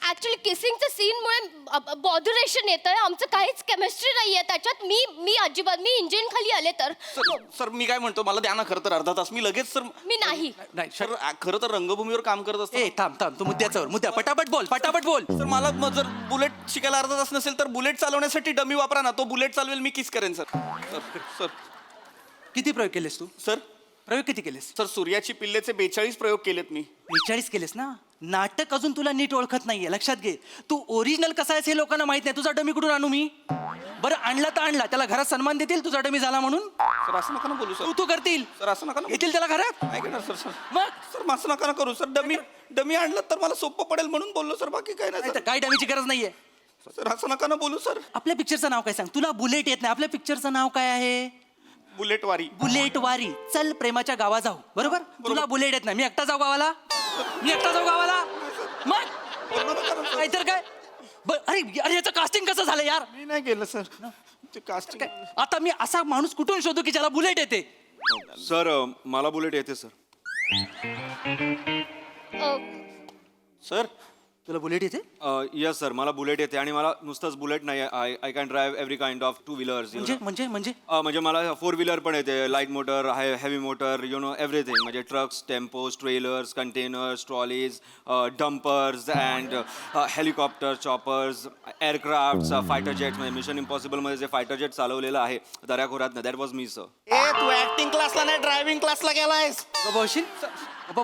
ऍक्च्युली किसिंगच्या सीनमुळे बॉड्युरेशन येतंय आमचं काहीच केमिस्ट्री नाहीये त्याच्यात मी अजिबात मी इंजिन खाली आले तर सर मी काय म्हणतो मला द्या ना खरं तर अर्धा तास मी लगेच सर मी नाही नाही सर खरं तर रंगभूमीवर काम करत असतो ए थांब तू मुद्द्या पटापट बोल सर मला जर बुलेट शिकायला अर्धा तास नसेल तर बुलेट चालवण्यासाठी डमी वापरा ना तो बुलेट चालवेल मी किस करेन सर सर किती प्रयोग केलेस तू? सर प्रयोग किती केलेस? सर सूर्याची पिल्लेचे 42 प्रयोग केलेत मी 42 केलेस ना. नाटक अजून तुला नीट ओळखत नाहीये लक्षात घे. तू ओरिजिनल कसा आहेस हे लोकांना माहित नाही. तुझा डमी कुठून आणू मी? बरं आणला तर आणला त्याला घरात सन्मान देतील तुझा डमी झाला म्हणून? सर असं नका ना बोलू सर तू करतील सर असं नका ना येतील त्याला घरात नाही घेणार सर सर मग सर असं नका ना करू सर डमी आणलं तर मला सोपं पडेल म्हणून बोललो सर बाकी काय नाही नाही सर तर काय डमीची गरज नाहीये. सर असं नका ना बोलू सर आपल्या पिक्चरचं नाव काय सांग. तुला बुलेट येत नाही. आपल्या पिक्चरचं नाव काय आहे? बुलेट वारी बुलेट वारी. चल प्रेमाच्या गावा जाऊ. बरोबर तुला बुलेट येत नाही. मी एकटा जाऊ गावाला मग नाहीतर काय अरे याचं कास्टिंग कसं झालं यार? मी नाही केलं सर ते कास्टिंग आता मी असा माणूस कुठून शोधू की ज्याला बुलेट येते? सर मला बुलेट येते सर. सर तुला बुलेट येते? यस सर मला बुलेट येते आणि मला नुसतंच बुलेट नाही I can drive every kind of 2 wheelers म्हणजे म्हणजे मला 4 व्हीलर पण येते light motor heavy motor everything म्हणजे trucks tempos trailers containers trolleys dumpers and helicopter choppers aircraft fighter jets म्हणजे मिशन इम्पॉसिबलमध्ये जे फायटर जेट चालवलेलं आहे दर्याखोऱ्यात दॅट वॉज मी सर. ए तू ऍक्टिंग क्लासला नाही ड्रायव्हिंग क्लासला गेलायस गप्पा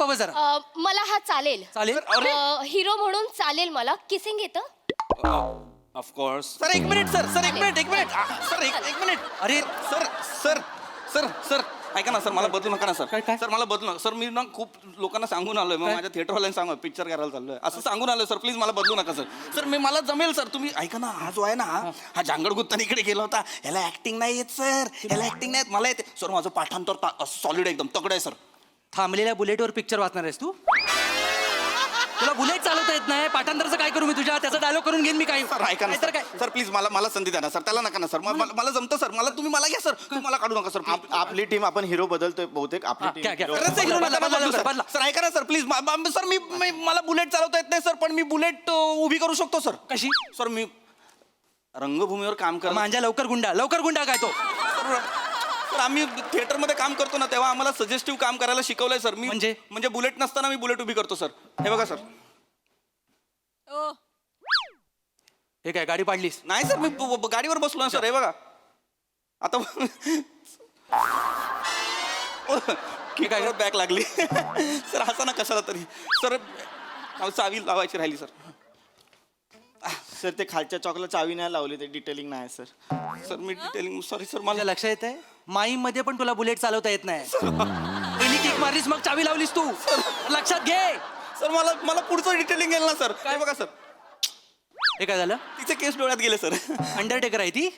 बस जरा मला हा चालेल चालेल. हिरो म्हणून चालेल मला किसिंग येतं ऑफकोर्स. सर एक मिनिट सर एक मिनिट सर एक मिनिट अरे सर ऐका ना सर मला बदलू नका ना सर काय? सर मला बदलू नका सर मी ना खूप लोकांना सांगून आलोय मग माझ्या थिएटरवाल्यांना सांगा पिक्चर करायला चाललोय असं सांगून आलोय सर प्लीज मला बदलू नका सर मला जमेल सर तुम्ही ऐका ना हा जो आहे ना हा जांगड गुत्तान इकडे गेला होता याला ऍक्टिंग नाही येत सर याला ऍक्टिंग नाही येत मला येते सर माझं पाठांतर सॉलिड एकदम तगड आहे सर. थांबलेल्या बुलेटवर पिक्चर वाचणार आहेस तू? तुला बुलेट चालवता येत नाही पाठांतरचं काय करू मी तुझ्या? त्याचा डायलॉग करून घेईन मी काही. सर ऐका ना तर काय सर प्लीज मला संधी द्या ना सर त्याला नका ना सर मला जमतं सर तुम्ही मला घ्या सर तुम्ही मला काढू नका सर आपली टीम आपण हिरो बदलतोय बहुतेक आपली घ्या. टीम सर ऐका ना सर प्लीज सर मी मला बुलेट चालवता येत नाही सर पण मी बुलेट उभी करू शकतो सर. कशी? सर मी रंगभूमीवर काम करतो माझ्या लवकर गुंडा काय तो? सर आम्ही थिएटरमध्ये काम करतो ना तेव्हा आम्हाला सजेस्टिव्ह काम करायला शिकवलंय सर मी म्हणजे बुलेट नसताना मी बुलेट उभी करतो सर. हे बघा सर हे काय गाडी पाडलीस? नाही सर मी गाडीवर बसलो ना सर हे बघा आता काय बॅक लागली सर असं ना कशाला तरी सर चावी लावायची राहिली सर ते खालच्या चॉकला चावी नाही लावली ते डिटेलिंग नाही सर मी डिटेलिंग सॉरी सर मला लक्षात येत आहे माईम मध्ये पण तुला बुलेट चालवता येत नाही. पहिली किक मारलीस मग चावी लावलीस तू. लक्षात घे सर मला पुढचं डिटेलिंग गेलं ना सर काय बघा सर हे काय झालं? तिचे केस डोळ्यात गेले सर. अंडरटेकर आहे ती?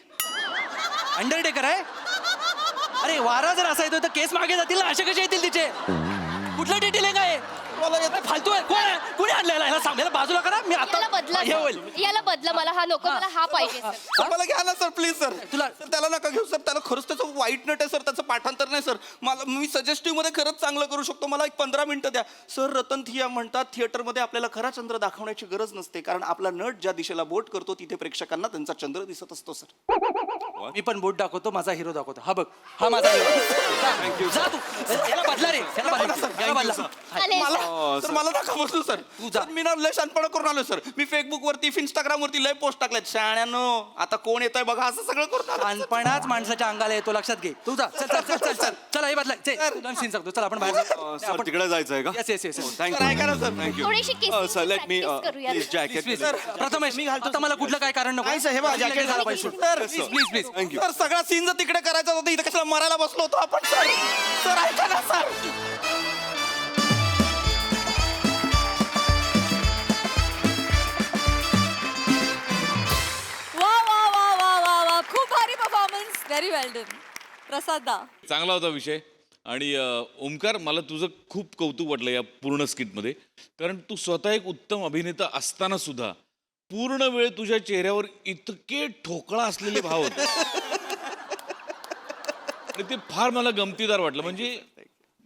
अंडरटेकर आहे? अरे वारा जर असा येतोय तर केस मागे जातील ना असे कसे येतील तिचे? कुठलं डिटेलिंग आहे? फालतू आहे कोणी आणलेला याला सांगायला बाजूला करा मी आता याला बदला मला हा नको मला हा पाहिजे सर मला घ्या ना सर प्लीज सर सर त्याला नका घेऊ सर त्याला खरंच त्याचं वाईट नट आहे सर त्याचं पाठांतर नाही सर मी सजेस्टिव्ह मध्ये खरंच चांगलं करू शकतो मला एक 15 मिनिटं द्या सर. रतन थिया म्हणतात थिएटरमध्ये आपल्याला खरा चंद्र दाखवण्याची गरज नसते कारण आपला नट ज्या दिशेला बोट करतो तिथे प्रेक्षकांना त्यांचा चंद्र दिसत असतो सर. मी पण बोट दाखवतो माझा हिरो दाखवतो. हा बघ हा माझा हिरो. जा तू याला बदला रे याला बदला. सर मला नका बसू सर मी ना लय शानपणा करून आलो सर मी फेसबुक वरती इंस्टाग्राम वरती लय पोस्ट टाकल्यात शाण्यानो आता कोण येतंय बघा असं सगळं करून शानपणाच माणसाच्या अंगाला येतो लक्षात घे. तू जा चल चला हे बदला सीन सांगतो चल आपण बाहेर सर तिकडे जायचं आहे का? येस सर ऐका ना सर थँक्यू थोडीशी kissing sir let me practice करूया. प्लीज जॅकेट प्रथमेश आता मला कुठलं काय कारण नको. नाही सर हे बघा जॅकेट घाला पाहिजे सर प्लीज थँक्यू. सर सगळा सीन जर तिकडे करायचा होता इथे कशाला मरायला बसलो होतो आपण सर ऐका ना सर. वा खूप भारी परफॉर्मन्स व्हेरी वेल डन प्रसाद दा. चांगला होता विषय आणि ओमकार, मला तुझं खूप कौतुक वाटलं या पूर्ण स्किटमध्ये, कारण तू स्वतः एक उत्तम अभिनेता असताना सुद्धा पूर्ण वेळ तुझ्या चेहऱ्यावर इतके ठोकळा असलेले भाव होते आणि ते फार मला गमतीदार वाटलं. म्हणजे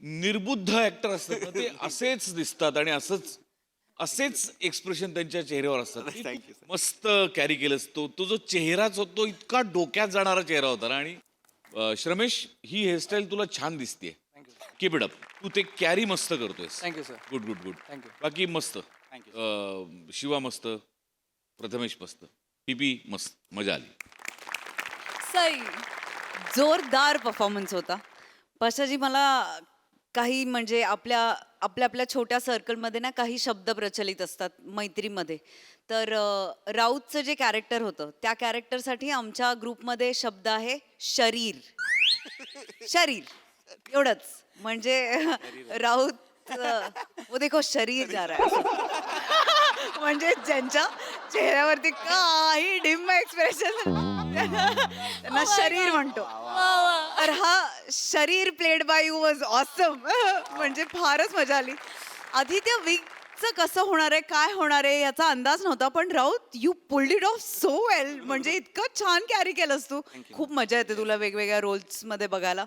निर्बुद्ध ऍक्टर असतात ना, ते असेच दिसतात आणि असेच एक्सप्रेशन त्यांच्या चेहऱ्यावर असतात. ते तू मस्त कॅरी केलंस. तो जो चेहराच होता तो इतका डोक्यात जाणारा चेहरा होता ना. आणि श्रमेश, ही हेअरस्टाईल तुला छान दिसते. Keep it up. तू ते कॅरी मस्त करतोयस. Thank you sir. Good good good. बाकी मस्त. शिवा मस्त, प्रथमेश मस्त, पीपी मस्त, मजा आली. सई. जोरदार परफॉर्मन्स होता. पाशाजी, मला काही म्हणजे आपल्या छोट्या सर्कलमध्ये ना काही शब्द प्रचलित असतात मैत्रीमध्ये. तर राऊतचं जे कॅरेक्टर होतं त्या कॅरेक्टरसाठी आमच्या ग्रुपमध्ये शब्द आहे शरीर. शरीर एवढंच. म्हणजे राऊत वो देखो शरीर जा रहा है. म्हणजे ज्यांच्या चेहऱ्यावरती काही डिम एक्सप्रेशन त्यांना शरीर म्हणतो. तर हा शरीर played by you was awesome. म्हणजे फारच मजा आली. आधी त्या वीकचं कसं होणार आहे, काय होणार आहे याचा अंदाज नव्हता, पण Raut you pulled it of so well. म्हणजे इतकं छान कॅरी केलंस तू. खूप मजा येते तुला वेगवेगळ्या रोल्स मध्ये बघायला.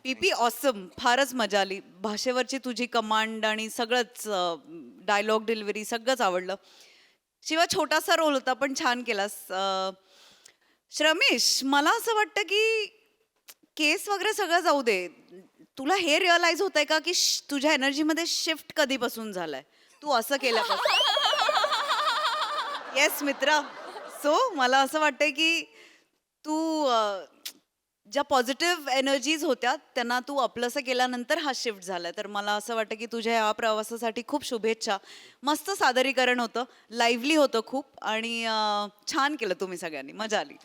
पीपी ऑसम. फारच मजा आली. भाषेवरची तुझी कमांड आणि सगळंच डायलॉग डिलिव्हरी सगळंच आवडलं. शिवा छोटासा रोल होता पण छान केलास. श्रमेश, मला असं वाटतं की केस वगैरे सगळं जाऊ दे, तुला हे रिअलाइज होत आहे का की तुझ्या एनर्जीमध्ये शिफ्ट कधीपासून झालाय, तू असं केल्यापासून? येस मित्रा. सो मला असं वाटतंय की तू ज्या पॉझिटिव्ह एनर्जीज होत्या त्यांना तू आपलंसं केल्यानंतर हा शिफ्ट झालाय. तर मला असं वाटतं की तुझ्या या प्रवासासाठी खूप शुभेच्छा. मस्त सादरीकरण होतं, लाईव्हली होतं खूप, आणि छान केलं तुम्ही सगळ्यांनी. मजा आली.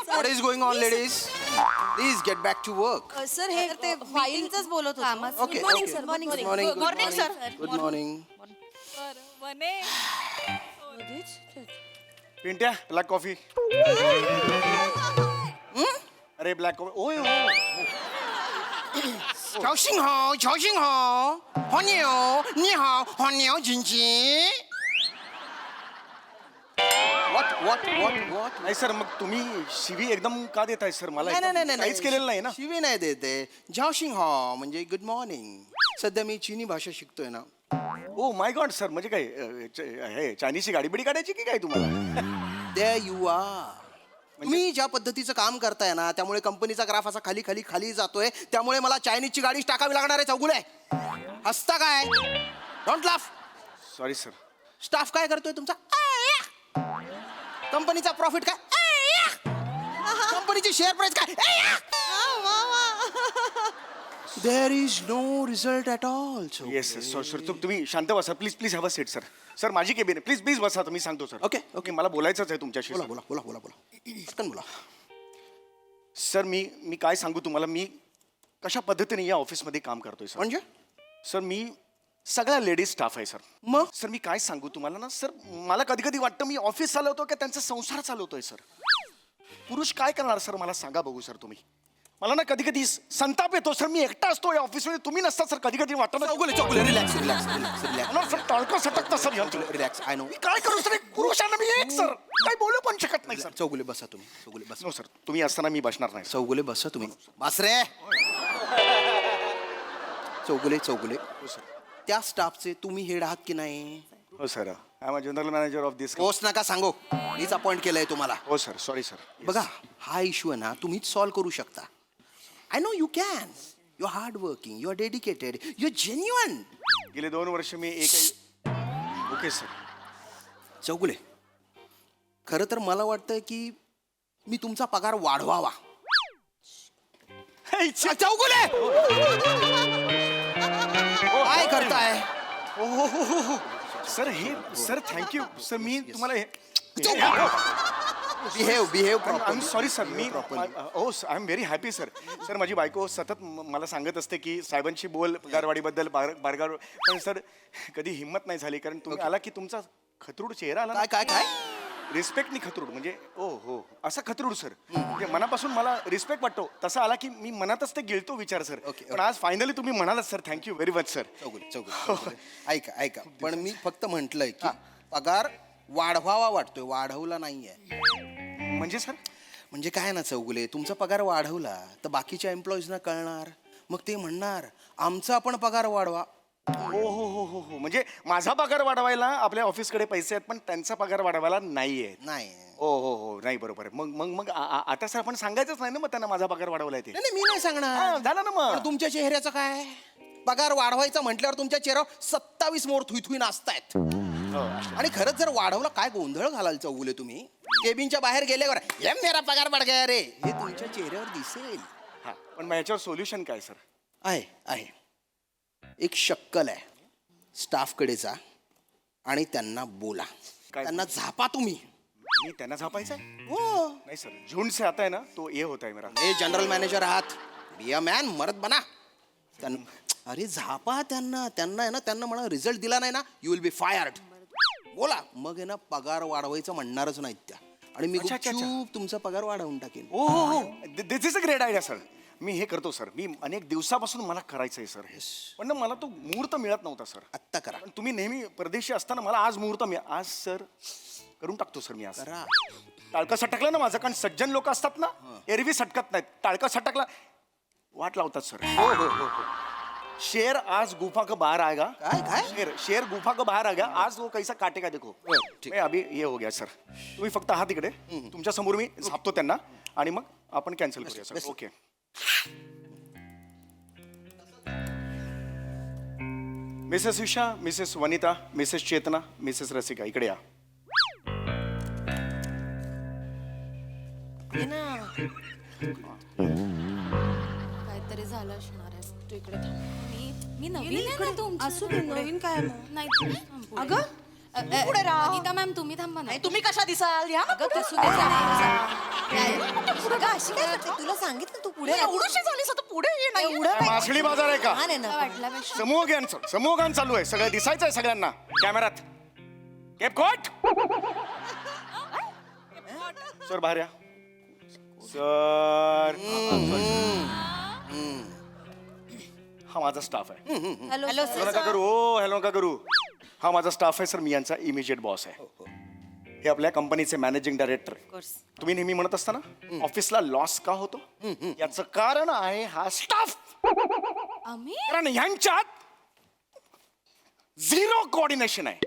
What is going on, ladies? Please get back to work. Sir हे ते फाईलचंच बोलत होतो. Okay, morning okay. Sir. Morning. Good morning. Good morning morning. Sir. Good morning. Pintya, black coffee. अरे ब्लॅक कॉफी. ओय Chao ni hao, What? नाही sir, मग तुम्ही शिवी एकदम का देताय सर मला? नाही काहीच केलेलं नाही ना. शिवी नाही देते. झाओशिंग हो म्हणजे गुड मॉर्निंग. सध्या मी चीनी भाषा शिकतोय ना. ओ माय गॉड सर, म्हणजे काय हे चायनीजची गाडी बिडी काढायची की काय तुम्हाला? There you are. तुम्ही ज्या पद्धतीचं काम करताय ना त्यामुळे कंपनीचा ग्राफ असा खाली जातोय. त्यामुळे मला चायनीजची गाडीच टाकावी लागणार आहे. चौगुले, हसता काय? Don't laugh. Sorry sir. Staff काय करतोय तुमचा? कंपनीचा प्रॉफिट काय? कंपनीची शेअर प्राइस काय? There is no result at all. Yes sir. Sir तुम्ही शांत बसा please have a seat sir. Sir माझी केबिन आहे. प्लीज बसा. तुम्ही सांगतो सर. ओके. मला बोलायचंच आहे तुमच्याशी. बोला. पटकन बोला. सर मी काय सांगू तुम्हाला, मी कशा पद्धतीने या ऑफिसमध्ये काम करतोय सर. म्हणजे सर मी सगळ्या लेडीज स्टाफ आहे सर. मग सर मी काय सांगू तुम्हाला ना सर, मला कधी कधी वाटतं मी ऑफिस चालवतो की त्यांचा संसार चालवतोय सर. पुरुष काय करणार सर, मला सांगा बघू सर तुम्ही. मला ना कधी कधी संताप येतो सर. मी एकटा असतो या ऑफिसमध्ये, तुम्ही नसता सर. कधी कधी वाटतं ना चौगुले रिलॅक्स. सर टाळकं सटकतं सर. रिलॅक्स. I know. मी काय करू सर, एक पुरुषांना मी एक सर काय बोलू पण शकत नाही सर. चौगुले बसा तुम्ही. चौगुले बसा. नो सर, तुम्ही असताना मी बसणार नाही. चौगुले बसा तुम्ही. बस रे. चौगुले. हो सर. त्या स्टाफचे तुम्ही हेड आहात की नाही? हो sir. I am a general manager of this. Post नका सांगू. मीच अपॉइंट केलंय तुम्हाला. हो सर. Sorry sir. बघा, हा इश्यू आहे ना तुम्हीच सॉल्व्ह करू शकता. I know you can. You are hard working, you are dedicated, you are genuine. गेले 2 वर्ष मी एकही. Okay sir. चौगुले, खरं तर मला वाटतं की मी तुमचा पगार वाढवावा. चौगुले काय करताय? सर हे सर थँक्यू सर. मी तुम्हाला हे behave I am sorry sir मी oh I am very happy sir. Sir माझी बायको सतत मला सांगत असते की साहेबांशी बोल पगारवाढीबद्दल बारगाव, पण सर कधी हिंमत नाही झाली, कारण तुम्ही आला की तुमचा खतरूड चेहरा आला. काय काय काय रिस्पेक्टनी खतरूड, म्हणजे ओ हो असा खतरूड सर, म्हणजे मनापासून मला रिस्पेक्ट वाटतो तसा आला की मी मनातच ते गिळतो विचार सर. पण आज फायनली तुम्ही म्हणालात sir, thank you very much sir. Chougule ऐका पण मी फक्त म्हटलंय की पगार वाढवावा वाटतोय, वाढवला नाहीये. म्हणजे सर म्हणजे काय ना चौगुले, तुमचा पगार वाढवला तर बाकीच्या एम्प्लॉईजना कळणार, मग ते म्हणणार आमचा पण पगार वाढवा. हो हो हो हो हो, म्हणजे माझा पगार वाढवायला आपल्या ऑफिसकडे पैसे आहेत पण त्यांचा पगार वाढवायला नाहीये. नाही हो हो हो नाही बरोबर आहे. मग आता सर आपण सांगायचंच नाही ना मग त्यांना माझा पगार वाढवलाय ते. नाही, मी नाही सांगणार. हा, झालं ना मग. पण तुमच्या चेहऱ्याचं काय? पगार वाढवायचा म्हटल्यावर तुमच्या चेहऱ्यावर 27 मोर थुई नाचतायत. आणि खरंच जर वाढवला काय गोंधळ घालाल चौगुले तुम्ही. केबिनच्या बाहेर गेल्यावर हे मेरा पगार वाढ गया रे हे तुमच्या चेहऱ्यावर दिसेल. हा पण मग याच्यावर सोल्युशन काय सर? आहे एक शक्कल आहे, स्टाफकडे जा आणि त्यांना बोला, काय? त्यांना झापा तुम्ही. मी त्यांना झापायचंय? हो, नाही सर, झुंड से आता है ना तो ये होता है मेरा. हे जनरल मॅनेजर आहात, बी अ मॅन, मरद बना. अरे झापा त्यांना आहे ना, त्यांना म्हणा रिझल्ट दिला नाही ना यू विल बी फायर्ड. बोला, मग आहे ना पगार वाढवायचं म्हणणारच नाहीत त्या, आणि मी अच्छा, अच्छा, अच्छा. गुपचूप तुमचा पगार वाढवून टाकेन. हो हो हो, this is a great idea sir. मी हे करतो सर, मी अनेक दिवसापासून मला करायचंय सर हे, पण ना मला तो मुहूर्त मिळत नव्हता सर. आत्ता करा. पण तुम्ही नेहमी परदेशी असताना मला आज मुहूर्त आज सर करून टाकतो सर मी आज. करा. टाळकं सटकलं ना माझं, कारण सज्जन लोक असतात ना एरवी सटकत नाहीत, टाळकं सटकलं वाट लावतात सर. हो हो हो हो. शेर आज गुफा का बाहर आएगा. काय? शेर गुफा का बाहर आ गया, आज वो कैसा काटेगा देखो. मैं अभी ये हो गया सर. तुम्ही फक्त आहात तिकडे, तुमच्या समोर मी झापतो त्यांना आणि मग आपण कॅन्सल करूया sir. Okay. Mrs Usha, Mrs Vanita, Mrs Chetna, Mrs Rasika इकडे या. काहीतरी झालं असणार आहे. तू इकडे थांब. मी नवीन आहे ना, असू दे, नवीन काय नाही. अगं पुढे राहा. गीता मॅम तुम्ही थांबा ना. तुम्ही कशा दिसाल या असू दे जरा. तुला सांगितलं तू पुढे एवढीशी झालीस आता पुढे ये नाही. मासळी बाजार आहे का? वाटल्यापेक्षा समूहगान चालू आहे, सगळं दिसायचंय सगळ्यांना कॅमेरात. केपकोट सर बाहेर या. सर हा माझा स्टाफ आहे. हॅलो हॅलो नका करू, हो हॅलो नका करू. हा माझा स्टाफ आहे सर, मी यांचा इमिजिएट बॉस आहे. हे आपल्या कंपनीचे मॅनेजिंग डायरेक्टर. तुम्ही नेहमी म्हणत असता ना ऑफिसला लॉस का होतो, याचं कारण आहे हा स्टाफ. आम्ही कारण ह्यांच्यात झिरो कोऑर्डिनेशन आहे.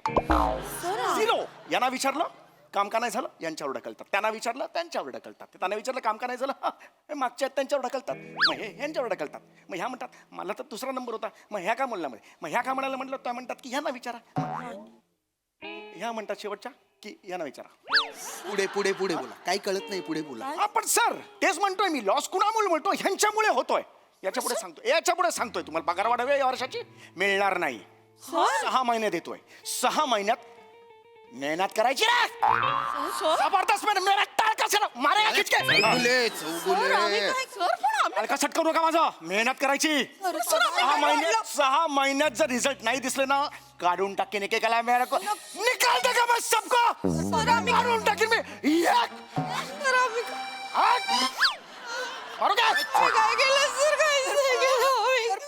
झिरो. यांना विचारलं काम का नाही झालं, यांच्यावर ढकलतात. त्यांना विचारलं त्यांच्यावर ढकलतात. त्यांना विचारलं काम का नाही झालं, हे मागच्या आहेत त्यांच्यावर ढकलतात. मग हे यांच्यावर ढकलतात. मग ह्या म्हणतात मला तर दुसरा नंबर होता, मग ह्या का म्हणला मध्ये, मग ह्या का म्हणायला म्हटलं त्या म्हणतात की ह्यांना विचारा. ह्या म्हणतात शेवटच्या की यांना विचारा. पुढे पुढे पुढे बोला, काही कळत नाही, पुढे बोला. हा पण सर तेच म्हणतोय मी, लॉस कुणामुळे म्हणतो, ह्यांच्यामुळे होतोय. याच्या पुढे सांगतोय तुम्हाला पगार वाढावे या वर्षाची मिळणार नाही. 6 महिने देतोय, 6 महिन्यात मेहनत करायची ना. जबरदस्त मेहनत. टाळका सर मारेगा खिचके. टाळका सटकू नका माझा. मेहनत करायची. 6 महिन्यात जर रिझल्ट नाही दिसले ना काढून टाकेन एकेकाला. मेरा को निकाल देगा मैं सबको. काढून टाकेन मी. मारू का? काय केलं सर, काय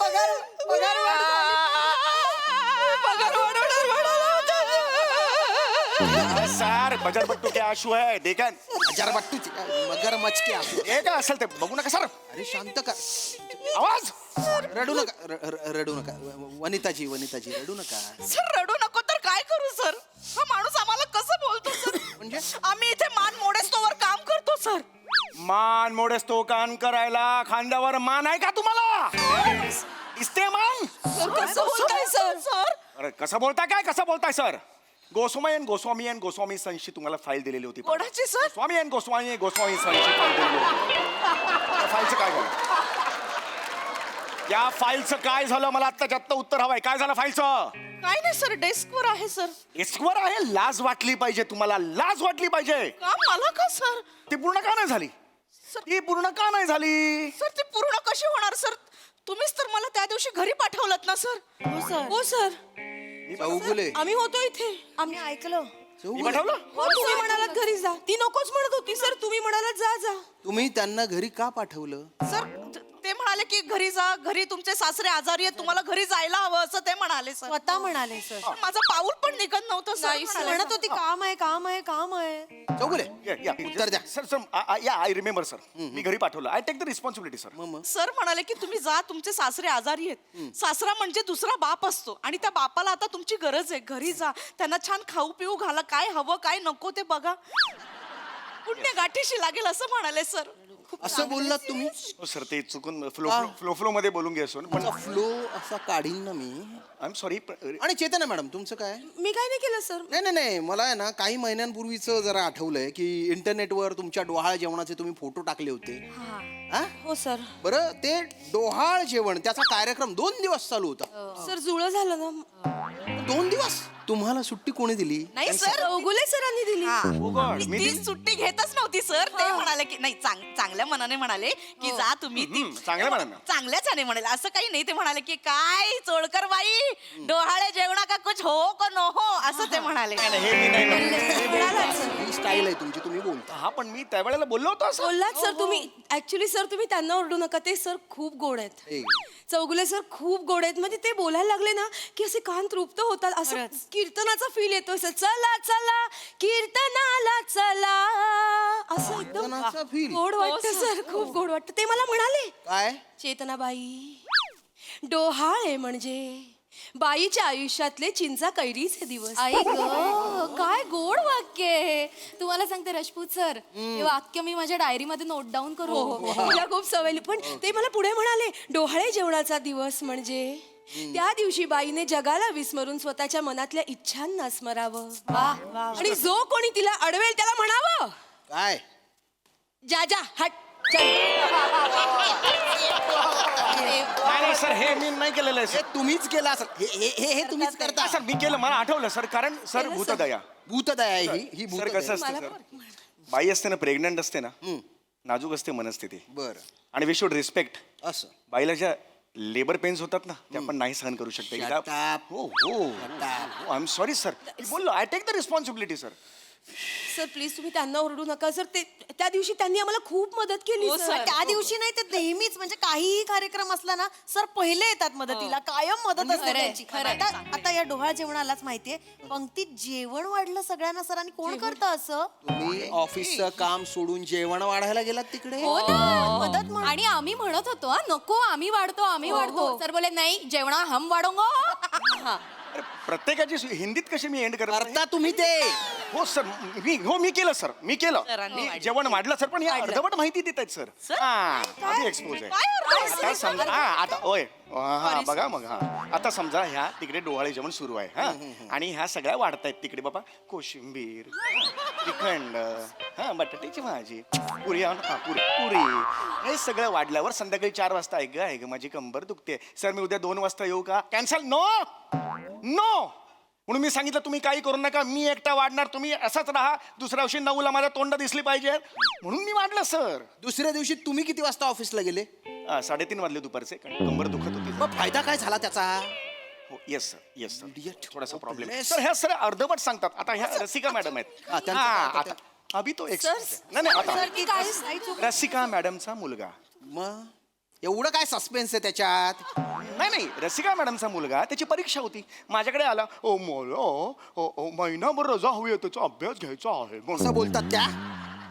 पगार सर बजर बट्टू के आशू है देखा. बट्टू मगरमच्छ के आंसू. हे काय असेल ते बघू नका सर. अरे शांत कर. आवाज रडू नका, रडू नका. वनिताजी रडू नका. सर रडू नको तर काय करू सर. हा माणूस आम्हाला कसं बोलतो सर. म्हणजे आम्ही इथे मान मोडेस्तोवर काम करतो सर. मान मोडेस तो कान करायला खांद्यावर मान आहे का तुम्हाला? दिसते मान? कसं बोलताय सर. अरे कसं बोलताय सर. गोस्वामी सनशी तुम्हाला फाईल दिलेली होती. कोणाची सर? गोस्वामी सनशी फाईल दिलेली होती. त्या फाईलचं काय झालं? त्या फाईलचं काय झालं मला आत्ताच्या आत्ता उत्तर हवंय. काय झालं फाईलचं? काय नाही सर, डेस्कवर आहे सर. डेस्कवर आहे. लाज वाटली पाहिजे तुम्हाला, लाज वाटली पाहिजे. का मला का सर? ती पूर्ण का नाही झाली? ती पूर्ण का नाही झाली? सर ती पूर्ण कशी होणार सर? तुम्हीच तर मला त्या दिवशी घरी पाठवलं ना सर. हो सर. हो सर, चौगुले आम्ही होतो इथे, आम्ही ऐकलं. मी पाठवलं? हो तुम्ही म्हणालात घरी जा. ती नकोच म्हणत होती सर, तुम्ही म्हणालात जा जा. तुम्ही त्यांना घरी का पाठवलं? सर ते म्हणाले की घरी जा, घरी तुमचे सासरे आजारी आहेत, तुम्हाला घरी जायला हवं असं ते म्हणाले सर. स्वतः म्हणाले सर. पण माझं पाऊल पण निघत नव्हतं सर. म्हणत होती काम आहे काम आहे काम आहे. चौगुले या, उत्तर द्या. सर सर या आय रिमेंबर सर. मी घरी पाठवलं. I take the responsibility sir. Sir म्हणाले की तुम्ही जा, तुमचे सासरे आजारी आहेत. सासरा म्हणजे दुसरा बाप असतो आणि त्या बापाला आता तुमची गरज आहे. घरी जा, त्यांना छान खाऊ पिऊ घाला, काय हवं काय नको ते बघा. पुण्य गाठीशी लागेल असं म्हणाले सर. असं बोललात तुम्ही? हो सर, ते चुकून फ्लो मध्ये बोलून घ्या सर. पण फ्लो असा काढीन ना मी. I am sorry. आणि चेतना मॅडम तुमचं काय? मी काय नाही केलं सर. नाही नाही नाही, मला आहे ना काही महिन्यांपूर्वीचं जरा आठवलंय की इंटरनेटवर तुमच्या डोहाळ जेवणाचे तुम्ही फोटो टाकले होते. हा? हो सर. बरं, ते डोहाळ जेवण त्याचा कार्यक्रम 2 दिवस चालू होता. सर जुळं झालं ना. 2 दिवस? तुम्हाला सुट्टी कोणी दिली? नाही सर, ओगुले सरांनी दिली. मी ती सुट्टी घेतच नव्हती सर. ते म्हणाले की नाही, चांगल्या मनाने म्हणाले की जा तुम्ही. चांगल्या मनाने. चांगल्याच म्हणाले, असं काही नाही. ते म्हणाले की काय चोळकर बाई, डोहाळे जेवणा का कुछ हो का नो हो असं ते म्हणाले. हे मी नाही. ही स्टाईल आहे तुमची, तुम्ही बोलता. हा, पण मी त्यावेळेला बोललो होतो असं. बोललात सर तुम्ही. ऍक्च्युली सर तुम्ही त्यांना ओरडू नका, ते सर खूप गोड आहेत. ए, चौगुले सर खूप गोड आहेत. म्हणजे ते बोलायला लागले ना की असे कान तृप्त होतात. असं कीर्तनाचा फील येतो सर. चला चला कीर्तनाला चला, असं एकदम कीर्तनाचा feel? गोड वाटतं सर, खूप गोड वाटतं. ते मला म्हणाले, काय? चेतनाबाई, डोहाळे म्हणजे बाईच्या आयुष्यातले चिंचा कैरीचे दिवस. आई ग, काय गोड वाक्य आहे. तुम्हाला सांगते राजपूत सर, हे वाक्य मी माझ्या डायरीमध्ये नोट डाऊन करू. मला खूप सवय. पण ते मला पुढे म्हणाले, डोहाळे जेवणाचा दिवस म्हणजे त्या दिवशी बाईने जगाला विस्मरून स्वतःच्या मनातल्या इच्छांना स्मरावं. आणि जो कोणी तिला अडवेल त्याला म्हणावं, काय? जा जा हट चल. नाही सर, हे मी नाही केलेलं आहे हे सर. तुम्हीच केलं असं. हे तुम्हीच करता. सर मी केलं, मला आठवलं सर. कारण सर भूतदया. भूतदया आहे ही सर भूतदया. कसं असतं सर, बाई असते ना, प्रेग्नंट असते ना, नाजूक असते मनस्थिती. बरं, आणि वी शुड रिस्पेक्ट. असं. बाईला ज्या लेबर पेन्स होतात ना, ते आपण नाही सहन करू शकतो. Shut up. हो हो, आय एम सॉरी सर. बोललो, I take the responsibility sir. Sir please तुम्ही त्यांना ओरडू नका सर. ते त्या दिवशी त्यांनी आम्हाला खूप मदत केली सर. त्या दिवशी नाही ते नेहमीच, म्हणजे काहीही कार्यक्रम असला ना सर पहिले येतात मदतीला. कायम मदत असते त्यांची. आता या डोहाळ जेवणालाच माहितीये, पंक्तीत जेवण वाढलं सगळ्यांना सर. आणि कोण करतं असं? तुम्ही ऑफिसचं काम सोडून जेवण वाढायला गेलात तिकडे? हो ना, मदत आणि आम्ही म्हणत होतो हा नको, आम्ही वाढतो आम्ही वाढतो. सर बोले नाही, जेवणा हम वाढोंगो. अरे, प्रत्येकाची हिंदीत कशी मी एंड करत नाही? करता तुम्ही ते. हो सर, मी केलं सर. मी केलं. मी जेवण वाढलं सर, पण या अर्धवट माहिती देत आहेत सर. आधी एक्सपोज आहे. आता समजा, आता होय, हा बघा मग. आता समजा ह्या तिकडे डोहाळे जेवण सुरू आहे. हा, आणि ह्या सगळ्या वाढतायत तिकडे बाबा. कोशिंबीर, श्रीखंड, हा, बटाट्याची भाजी, पुरी, पुरी, हे सगळं वाढल्यावर संध्याकाळी 4 वाजता आहे ग माझी कंबर दुखते सर, मी उद्या 2 वाजता येऊ का? कॅन्सल. नो नो, म्हणून मी सांगितलं तुम्ही काही करू नका. मी एकटा वाढणार, तुम्ही असंच राहा. दुसऱ्या दिवशी 9ला माझ्या तोंड दिसली पाहिजे म्हणून मी वाढलं सर. दुसऱ्या दिवशी तुम्ही किती वाजता ऑफिसला गेले? 3:30 वाजले दुपारचे, कारण कंबर दुखत होती. मग फायदा काय झाला त्याचा? हो, येस सर, थोडासा प्रॉब्लेम सर. ह्या सर अर्धवट सांगतात. आता ह्या रसिका मॅडम आहेत. आता अभि तो एक नाही आता रसिका मॅडमचा मुलगा. मग एवढं काय सस्पेन्स आहे त्याच्यात? नाही, रसिका मॅडमचा मुलगा, त्याची परीक्षा होती, माझ्याकडे आला. ओ मला महिनाभर रजा हवी आहे, त्याचा अभ्यास घ्यायचा आहे म्हणून. असं बोलतात त्या?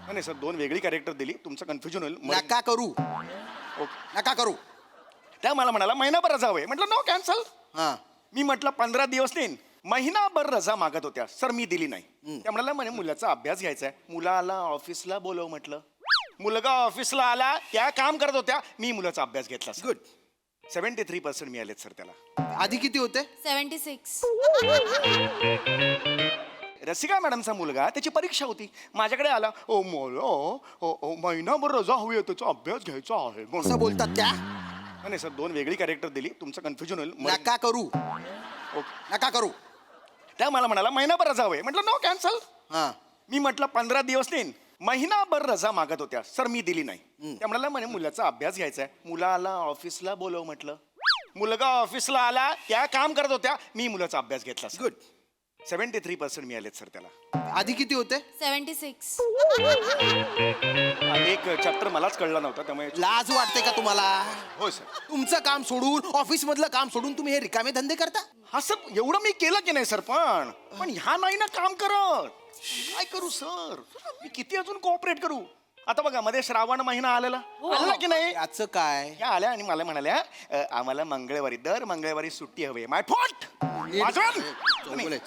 नाही सर, 2 वेगळी कॅरेक्टर दिली, तुमचं कन्फ्युजन होईल. नका करू, नका करू. त्या मला म्हणाला महिनाभर रजा हवी. म्हटलं नो, कॅन्सल. हा, मी म्हटलं 15 दिवस देईन. महिनाभर रजा मागत होत्या सर, मी दिली नाही. त्या म्हणाला म्हणे मुलाचा अभ्यास घ्यायचा आहे. मुलाला ऑफिसला बोलव म्हटलं. मुलगा ऑफिसला आला, त्या काम करत होत्या, मी मुलाचा अभ्यास घेतला. गुड. 73% मिळालेत सर त्याला. आधी किती होते? 76. रसिका मॅडमचा मुलगा, त्याची परीक्षा होती, माझ्याकडे आला. ओ मला महिनाभर रजा हवी आहे, त्याचा अभ्यास घ्यायचा आहे म्हणून. असं बोलतात त्या? नाही सर 2 वेगळी कॅरेक्टर दिली तुमचं कन्फ्युजन होईल नका करू नका करू. त्या मला म्हणाला महिनाभर रजा हवे म्हटलं नो कॅन्सल. हा मी म्हटलं 15 दिवस नेईन. महिनाभर रजा मागत होत्या सर मी दिली नाही. त्या म्हणाला म्हणे मुलाचा अभ्यास घ्यायचा आहे. मुलाला ऑफिसला बोलव म्हटलं. मुलगा ऑफिसला आला त्या काम करत होत्या मी मुलाचा अभ्यास घेतला. गुड. 73% मिळालेत सर त्याला. आधी किती होते? 76. एक चॅप्टर मलाच कळला नव्हता त्यामुळे लाज वाटते का तुम्हाला? हो सर. तुमचं काम सोडून ऑफिस मधलं काम सोडून तुम्ही हे रिकामे धंदे करता? हा सर एवढं मी केलं की नाही सर पण ह्या नाही ना काम करत. काय करू सर मी किती अजून कोऑपरेट करू. आता बघा मध्ये श्रावण महिना आलेला आला की नाही. याचं काय? ह्या आल्या आणि मला म्हणाल्या आम्हाला मंगळवारी दर मंगळवारी सुट्टी हवी. माय फॉल्ट.